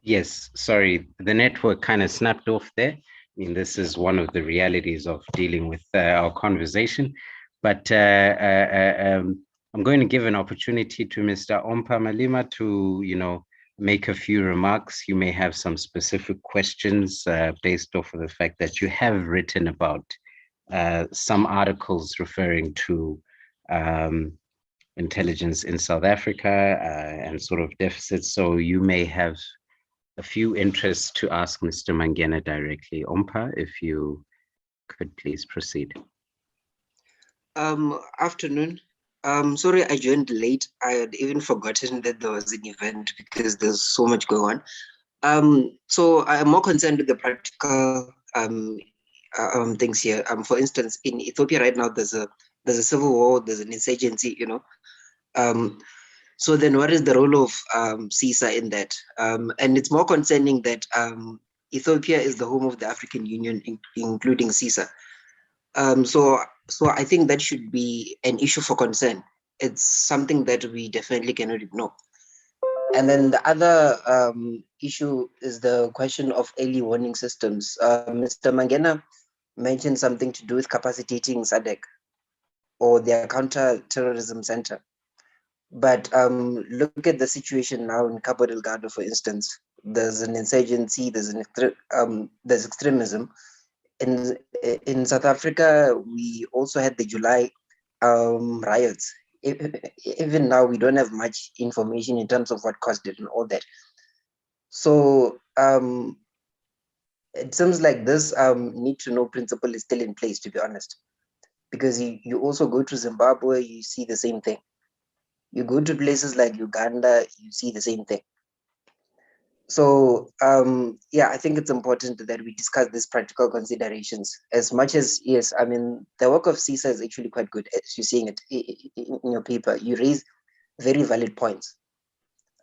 Yes, sorry, the network kind of snapped off there. I mean, this is one of the realities of dealing with our conversation. But I'm going to give an opportunity to Mr. Ompa Malima to, make a few remarks. You may have some specific questions based off of the fact that you have written about some articles referring to intelligence in South Africa and sort of deficits. So you may have a few interests to ask Mr. Mangena directly. Ompa, if you could please proceed. Afternoon. Sorry, I joined late. I had even forgotten that there was an event because there's so much going on. So I'm more concerned with the practical things here. For instance, in Ethiopia right now, there's a civil war, there's an insurgency, So then what is the role of CISSA in that? And it's more concerning that Ethiopia is the home of the African Union, including CISSA. So I think that should be an issue for concern. It's something that we definitely cannot ignore. And then the other issue is the question of early warning systems. Mr. Mangena mentioned something to do with capacitating SADC or their counter-terrorism center. But look at the situation now in Cabo Delgado, for instance. There's an insurgency, there's extremism. In South Africa, we also had the July riots. Even now, we don't have much information in terms of what caused it and all that. So it seems like this need to know principle is still in place, to be honest, because you also go to Zimbabwe, you see the same thing. You go to places like Uganda, you see the same thing. So yeah, I think it's important that we discuss these practical considerations as much as, yes, I mean, the work of CISSA is actually quite good, as you're seeing it in your paper. You raise very valid points.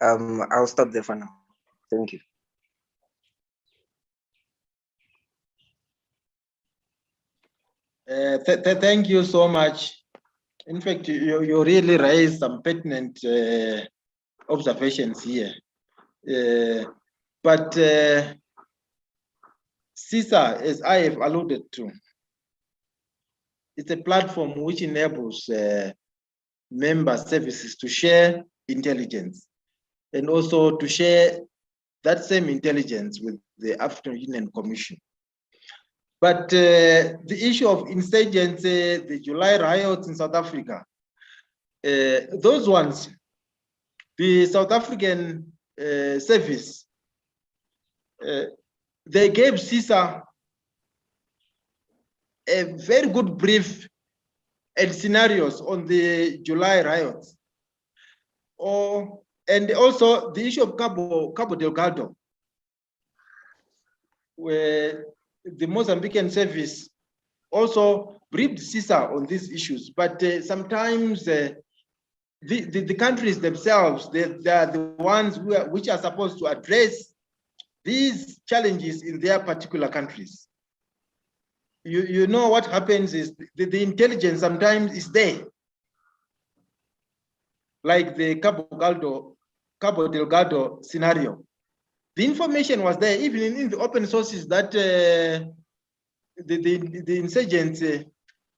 I'll stop there for now. Thank you. Thank you so much. In fact, you really raised some pertinent observations here. But CISSA, as I have alluded to, it's a platform which enables member services to share intelligence and also to share that same intelligence with the African Union Commission. But the issue of insurgency, the July riots in South Africa, those ones, the South African service, they gave CISSA a very good brief and scenarios on the July riots. And also the issue of Cabo Delgado, where the Mozambican service also briefed CISSA on these issues. But sometimes the countries themselves, they are the ones which are supposed to address these challenges in their particular countries. You know what happens is the intelligence sometimes is there. Like the Cabo Delgado scenario. The information was there, even in the open sources, that the insurgents,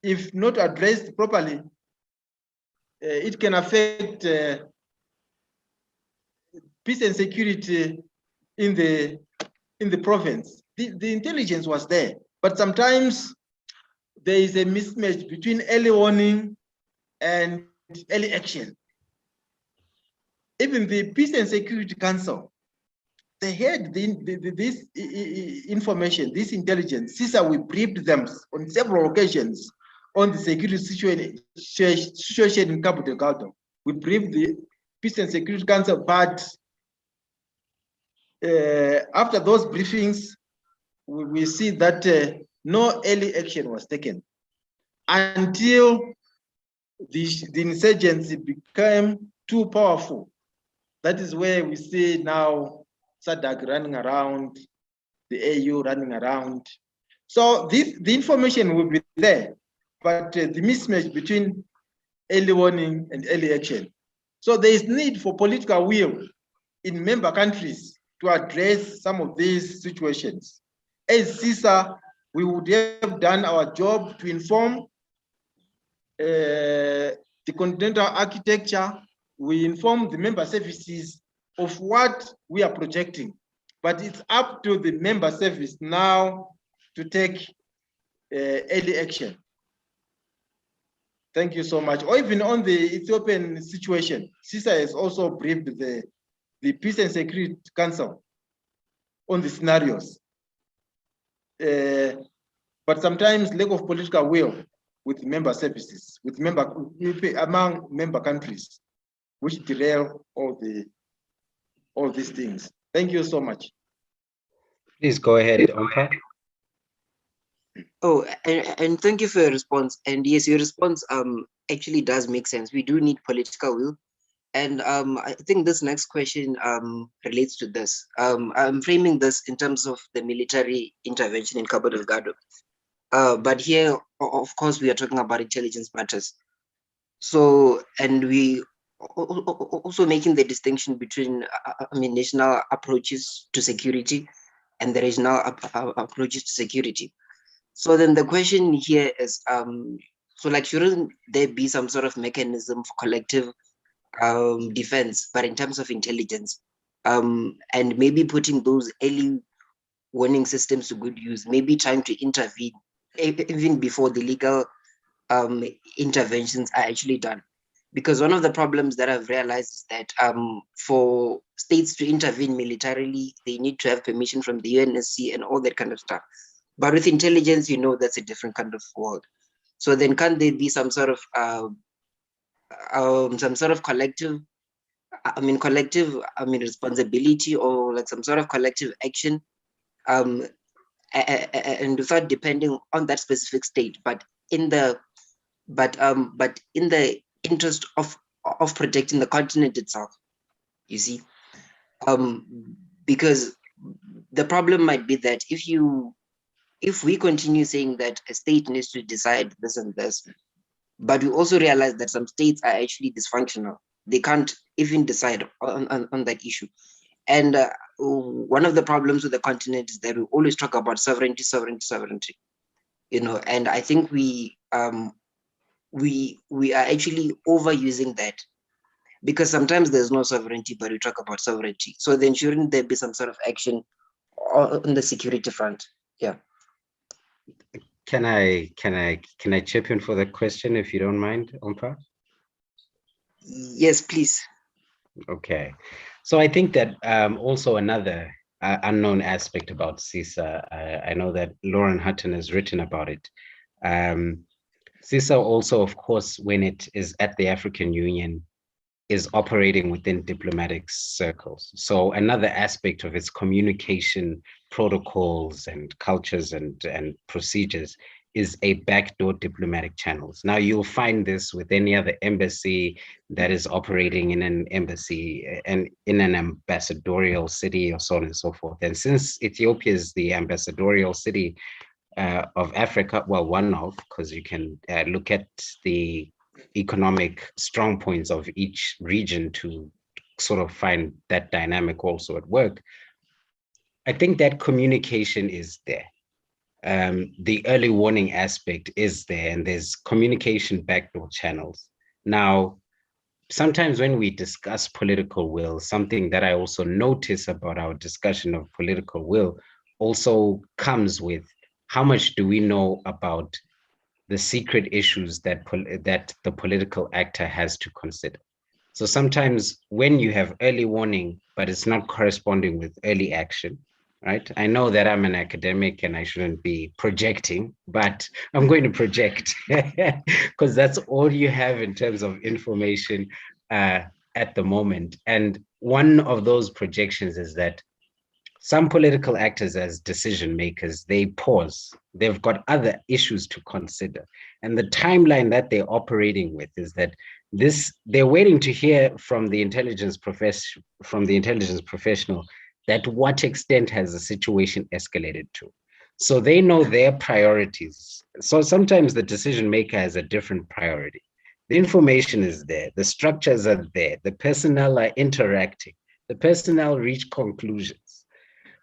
if not addressed properly, it can affect peace and security in the province. The intelligence was there, but sometimes there is a mismatch between early warning and early action. Even the Peace and Security Council, they had this information, this intelligence. CISSA, we briefed them on several occasions on the security situation in Cabo Delgado. We briefed the Peace and Security Council, but after those briefings, we see that no early action was taken until the insurgency became too powerful. That is where we see now SADC running around, the AU running around. So the information will be there, but the mismatch between early warning and early action. So there is need for political will in member countries to address some of these situations. As CISSA, we would have done our job to inform the continental architecture. We inform the member services of what we are projecting, but it's up to the member service now to take early action. Thank you so much. Or even on the Ethiopian situation, CISSA has also briefed the Peace and Security Council on the scenarios. But sometimes lack of political will with member services, among member countries, which derail all these things. Thank you so much. Please go ahead, Ompa. Oh, and thank you for your response. And yes, your response actually does make sense. We do need political will. And I think this next question relates to this. I'm framing this in terms of the military intervention in Cabo Delgado. But here, of course, we are talking about intelligence matters. So, and we also making the distinction between, national approaches to security and the regional approaches to security. So then the question here is, so like, shouldn't there be some sort of mechanism for collective defense, but in terms of intelligence, and maybe putting those early warning systems to good use, maybe trying to intervene even before the legal interventions are actually done. because one of the problems that I've realized is that for states to intervene militarily, they need to have permission from the UNSC and all that kind of stuff. But with intelligence, you know, that's a different kind of world. So then can't there be some sort of collective responsibility, or like some sort of collective action, and without depending on that specific state, but in the interest of protecting the continent itself, you see, because the problem might be that if we continue saying that a state needs to decide this and this, but we also realize that some states are actually dysfunctional. They can't even decide on that issue. And one of the problems with the continent is that we always talk about sovereignty, you know, and I think we are actually overusing that, because sometimes there's no sovereignty, but we talk about sovereignty. So then shouldn't there be some sort of action on the security front? Yeah. Can I chip in for the question, if you don't mind, Ompa? Yes, please. Okay, so I think that also another unknown aspect about CISSA, I know that Lauren Hutton has written about it. CISSA also, of course, when it is at the African Union, is operating within diplomatic circles. So another aspect of its communication protocols and cultures and procedures is a backdoor diplomatic channels. Now you'll find this with any other embassy that is operating in an embassy and in an ambassadorial city, or so on and so forth. And since Ethiopia is the ambassadorial city of Africa, well, one of, because you can look at the economic strong points of each region to sort of find that dynamic also at work, I think that communication is there. The early warning aspect is there, and there's communication backdoor channels. Now, sometimes when we discuss political will, something that I also notice about our discussion of political will also comes with how much do we know about the secret issues that the political actor has to consider. So sometimes when you have early warning, but it's not corresponding with early action, right? I know that I'm an academic and I shouldn't be projecting, but I'm going to project because that's all you have in terms of information at the moment. And one of those projections is that some political actors as decision makers, they pause. They've got other issues to consider. And the timeline that they're operating with is that they're waiting to hear from the intelligence professional that what extent has the situation escalated to. So they know their priorities. So sometimes the decision maker has a different priority. The information is there, the structures are there, the personnel are interacting, the personnel reach conclusions.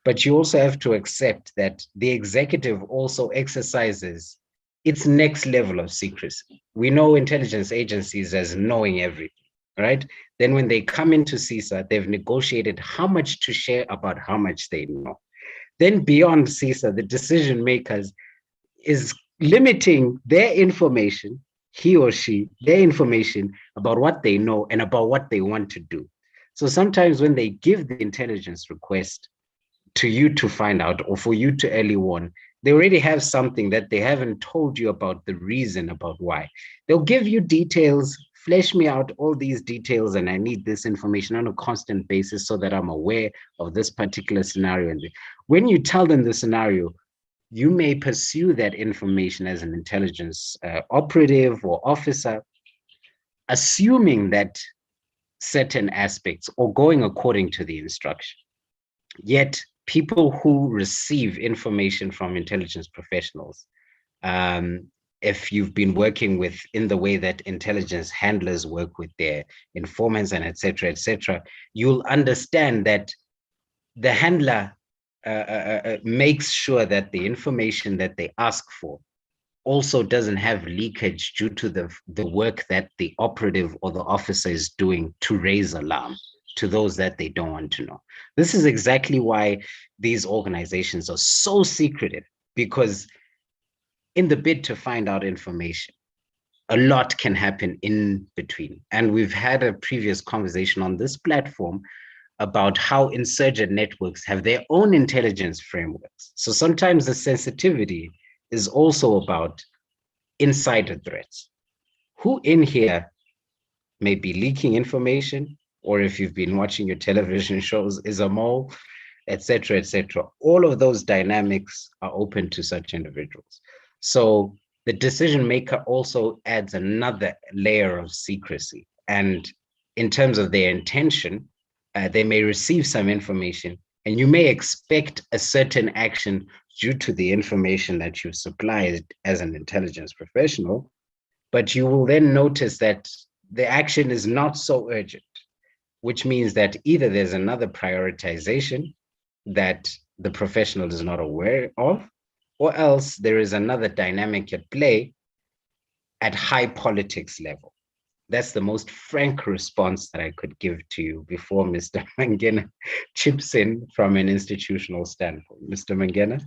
But you also have to accept that the executive also exercises its next level of secrecy. We know intelligence agencies as knowing everything, right? Then when they come into CISSA, they've negotiated how much to share about how much they know. Then beyond CISSA, the decision makers is limiting their information, he or she, their information about what they know and about what they want to do. So sometimes when they give the intelligence request to you to find out, or for you to early warn, they already have something that they haven't told you about the reason about why. They'll give you details, flesh me out all these details, and I need this information on a constant basis so that I'm aware of this particular scenario. And when you tell them the scenario, you may pursue that information as an intelligence operative or officer, assuming that certain aspects or going according to the instruction. Yet people who receive information from intelligence professionals, if you've been working with in the way that intelligence handlers work with their informants and et cetera, you'll understand that the handler makes sure that the information that they ask for also doesn't have leakage due to the work that the operative or the officer is doing to raise alarm to those that they don't want to know. This is exactly why these organizations are so secretive, because in the bid to find out information, a lot can happen in between. And we've had a previous conversation on this platform about how insurgent networks have their own intelligence frameworks. So sometimes the sensitivity is also about insider threats. Who in here may be leaking information, or if you've been watching your television shows, is a mole, etc., etc. All of those dynamics are open to such individuals. So the decision maker also adds another layer of secrecy. And in terms of their intention, they may receive some information and you may expect a certain action due to the information that you've supplied as an intelligence professional, but you will then notice that the action is not so urgent, which means that either there's another prioritization that the professional is not aware of, or else there is another dynamic at play at high politics level. That's the most frank response that I could give to you before Mr. Mangena chips in from an institutional standpoint. Mr. Mangena?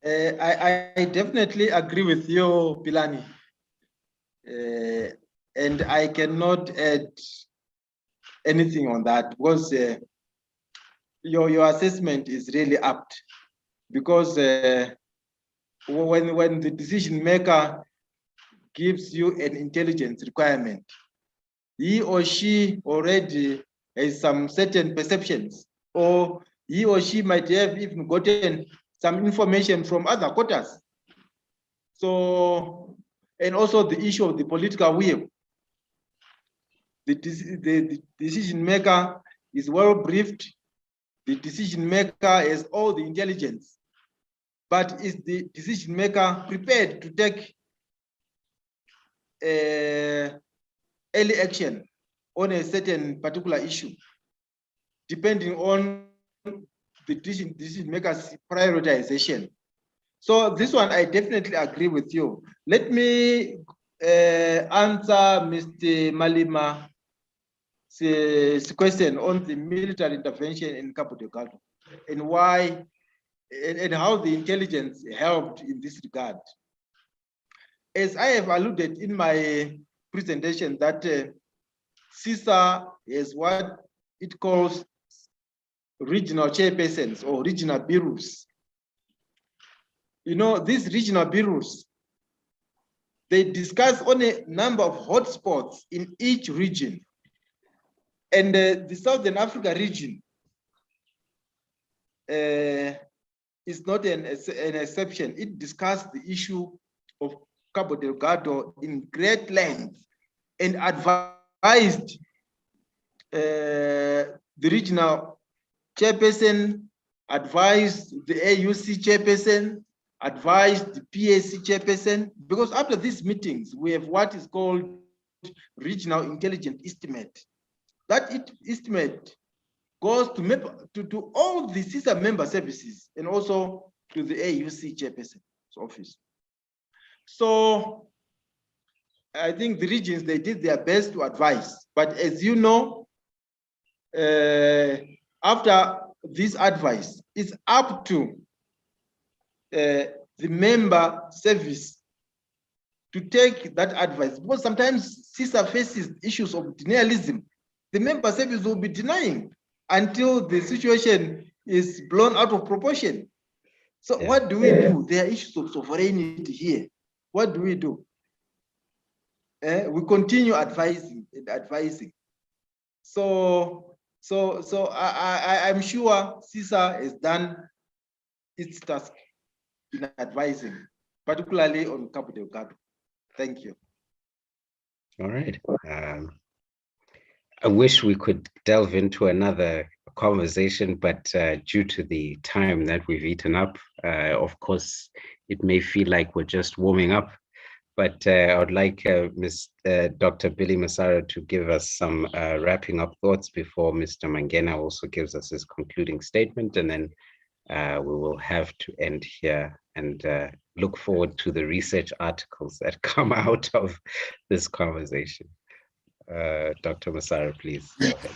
I definitely agree with you, Pilani. And I cannot add anything on that because your assessment is really apt. Because when the decision maker gives you an intelligence requirement, he or she already has some certain perceptions, or he or she might have even gotten some information from other quarters. So, and also the issue of the political will. The decision maker is well briefed. The decision maker has all the intelligence, but is the decision maker prepared to take early action on a certain particular issue, depending on the decision maker's prioritization? So this one, I definitely agree with you. Let me answer Mr. Malima's question on the military intervention in Cabo Delgado and why and how the intelligence helped in this regard. As I have alluded in my presentation, that CISSA is what it calls regional chairpersons or regional bureaus. You know, these regional bureaus, they discuss on a number of hotspots in each region. And the Southern Africa region is not an exception. It discussed the issue of Cabo Delgado in great length and advised the regional chairperson, advised the AUC chairperson, advised the PAC chairperson, because after these meetings, we have what is called regional intelligence estimate. That estimate goes to all the CISSA member services and also to the AUC chairperson's office. So I think the regions, they did their best to advise. But as you know, after this advice, it's up to the member service to take that advice. Because sometimes CISSA faces issues of denialism. The member service will be denying until the situation is blown out of proportion. So what do we do? There are issues of sovereignty here. What do we do? We continue advising and advising. So I'm sure CISSA has done its task in advising, particularly on Cabo Delgado. Thank you. All right. I wish we could delve into another conversation, but due to the time that we've eaten up, of course, it may feel like we're just warming up. But I would like Dr. Billy Massaro to give us some wrapping up thoughts before Mr. Mangena also gives us his concluding statement, and then we will have to end here and look forward to the research articles that come out of this conversation. Dr. Massaro, please go ahead.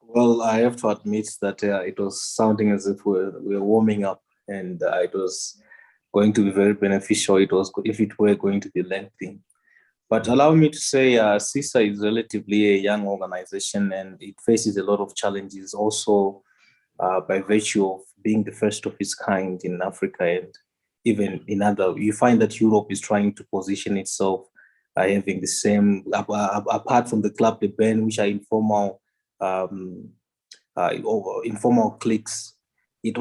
Well, I have to admit that it was sounding as if we're warming up, and it was going to be very beneficial if it were going to be lengthy. But allow me to say CISSA is relatively a young organization, and it faces a lot of challenges also by virtue of being the first of its kind in Africa, and even in other. You find that Europe is trying to position itself having the same, apart from the Club de Ben, which are informal cliques. It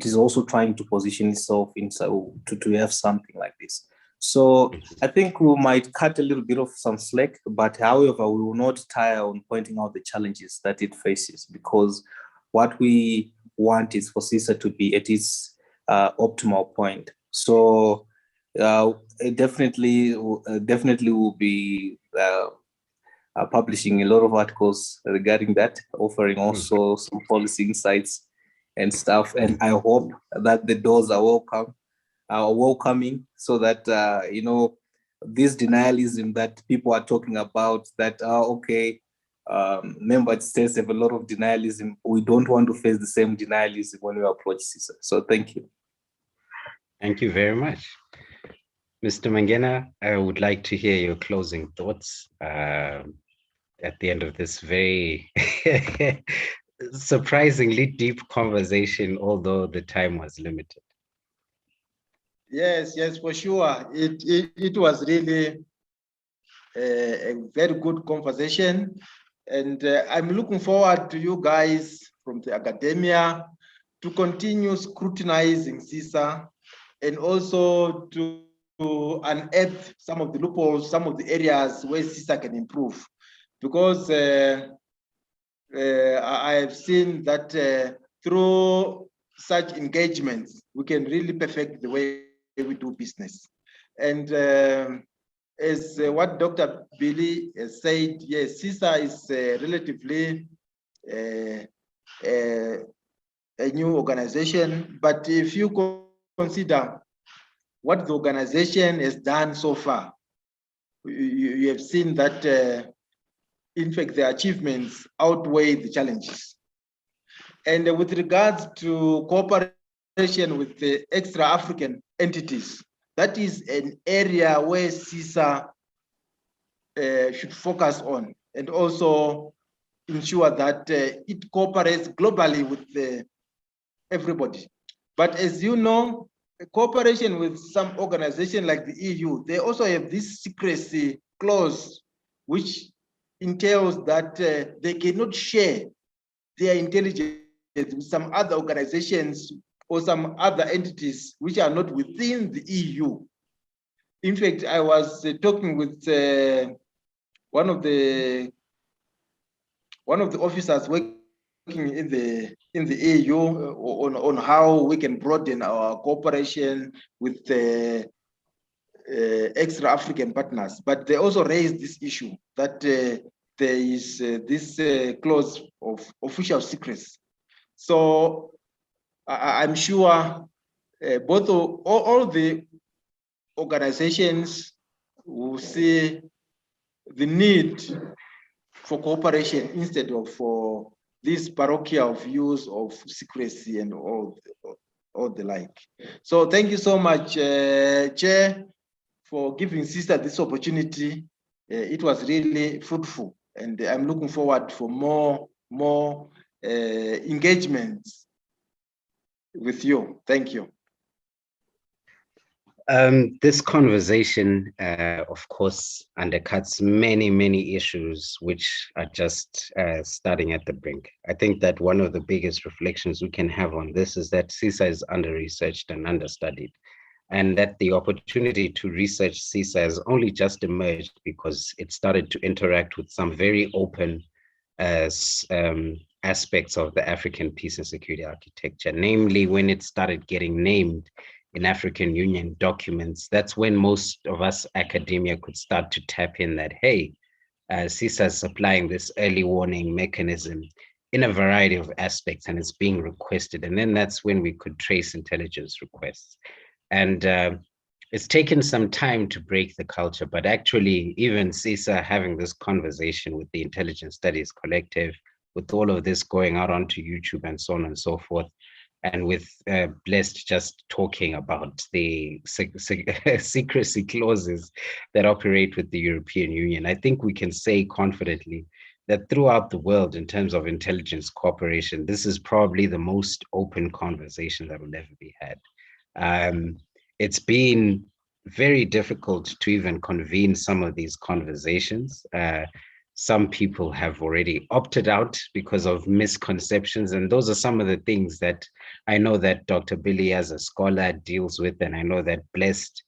is also trying to position itself to have something like this. So I think we might cut a little bit of some slack, but however, we will not tire on pointing out the challenges that it faces, because what we want is for CISSA to be at its optimal point. So definitely will be publishing a lot of articles regarding that, offering also some policy insights and stuff. And I hope that the doors are welcoming, so that this denialism that people are talking about, that member states have a lot of denialism. We don't want to face the same denialism when we approach CISSA. So thank you. Thank you very much. Mr. Mangena, I would like to hear your closing thoughts at the end of this very surprisingly deep conversation, although the time was limited. Yes, for sure. It was really a very good conversation. And I'm looking forward to you guys from the academia to continue scrutinizing CISSA, and also to unearth some of the loopholes, some of the areas where CISSA can improve. Because I have seen that through such engagements, we can really perfect the way we do business. And as what Dr. Billy has said, yes, CISSA is relatively a new organization, but if you consider what the organization has done so far, you have seen that in fact the achievements outweigh the challenges. And with regards to cooperation with the extra-African entities, that is an area where CISSA should focus on, and also ensure that it cooperates globally with everybody. But as you know, cooperation with some organization like the EU, they also have this secrecy clause, which entails that they cannot share their intelligence with some other organizations or some other entities which are not within the EU. In fact, I was talking with one of the officers working in the EU on how we can broaden our cooperation with the extra African partners. But they also raised this issue that there is this clause of official secrecy. So I'm sure all the organizations will see the need for cooperation instead of for this parochial views of secrecy and all the like. So thank you so much, Chair, for giving CISSA this opportunity. It was really fruitful, and I'm looking forward for more engagements with you. Thank you. This conversation, of course, undercuts many issues which are just starting at the brink. I think that one of the biggest reflections we can have on this is that CISSA is under-researched and understudied, and that the opportunity to research CISSA has only just emerged because it started to interact with some very open aspects of the African peace and security architecture, namely when it started getting named in African Union documents. That's when most of us academia could start to tap in that, hey, CISSA is supplying this early warning mechanism in a variety of aspects, and it's being requested. And then that's when we could trace intelligence requests. And it's taken some time to break the culture, but actually even CISSA having this conversation with the Intelligence Studies Collective, with all of this going out onto YouTube and so on and so forth, and with Blessed just talking about the secrecy clauses that operate with the European Union, I think we can say confidently that throughout the world, in terms of intelligence cooperation, this is probably the most open conversation that will ever be had. It's been very difficult to even convene some of these conversations. Some people have already opted out because of misconceptions, and those are some of the things that I know that Dr. Billy, as a scholar, deals with, and I know that Blessed,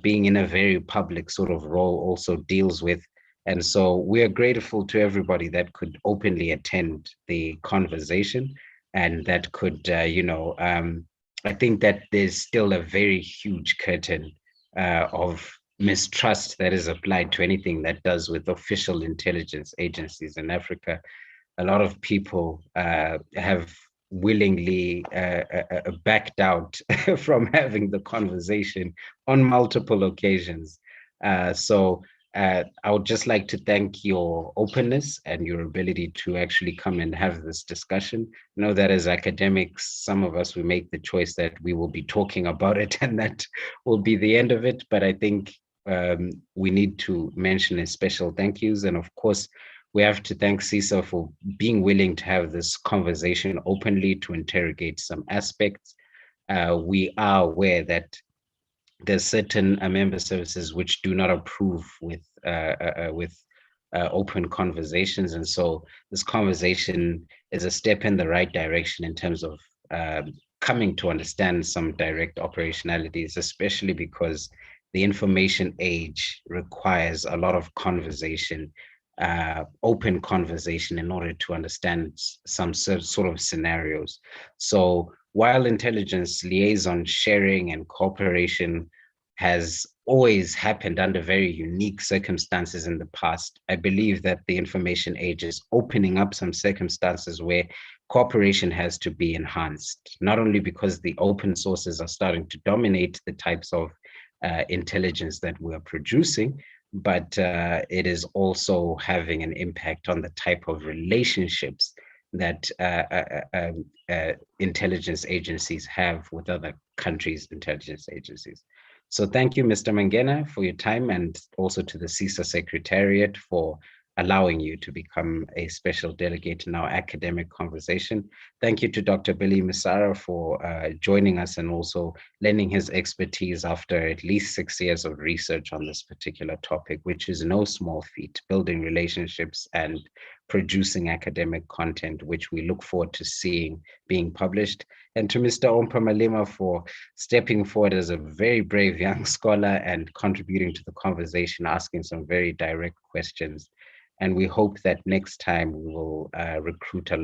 being in a very public sort of role, also deals with. And so we are grateful to everybody that could openly attend the conversation and that could, I think that there's still a very huge curtain of mistrust that is applied to anything that does with official intelligence agencies in Africa. A lot of people have willingly backed out from having the conversation on multiple occasions. I would just like to thank your openness and your ability to actually come and have this discussion. I know that as academics, some of us, we make the choice that we will be talking about it and that will be the end of it. But I think we need to mention a special thank yous. And of course, we have to thank CISSA for being willing to have this conversation openly to interrogate some aspects. We are aware that there's certain member services which do not approve with open conversations, and so this conversation is a step in the right direction in terms of coming to understand some direct operationalities, especially because the information age requires a lot of conversation, open conversation, in order to understand some sort of scenarios. So while intelligence liaison sharing and cooperation has always happened under very unique circumstances in the past, I believe that the information age is opening up some circumstances where cooperation has to be enhanced, not only because the open sources are starting to dominate the types of intelligence that we are producing, but it is also having an impact on the type of relationships that intelligence agencies have with other countries' intelligence agencies. So thank you, Mr. Mangena, for your time, and also to the CISSA Secretariat for allowing you to become a special delegate in our academic conversation. Thank you to Dr. Billy Misara for joining us and also lending his expertise after at least 6 years of research on this particular topic, which is no small feat, building relationships and producing academic content, which we look forward to seeing being published. And to Mr. Ompa Malema for stepping forward as a very brave young scholar and contributing to the conversation, asking some very direct questions. And we hope that next time we will recruit a